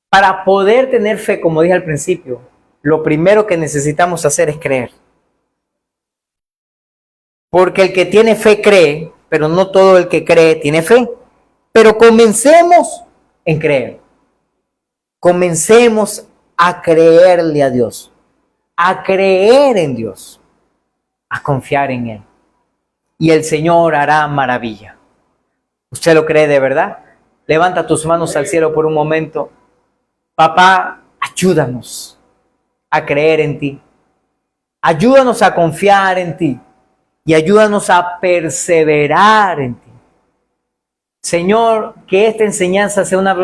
Para poder tener fe, como dije al principio, lo primero que necesitamos hacer es creer. Porque el que tiene fe cree, pero no todo el que cree tiene fe. Pero comencemos en creer. Comencemos a creerle a Dios. A creer en Dios. A confiar en Él. Y el Señor hará maravilla. ¿Usted lo cree de verdad? Levanta tus manos al cielo por un momento. Papá, ayúdanos a creer en ti. Ayúdanos a confiar en ti. Y ayúdanos a perseverar en ti. Señor, que esta enseñanza sea una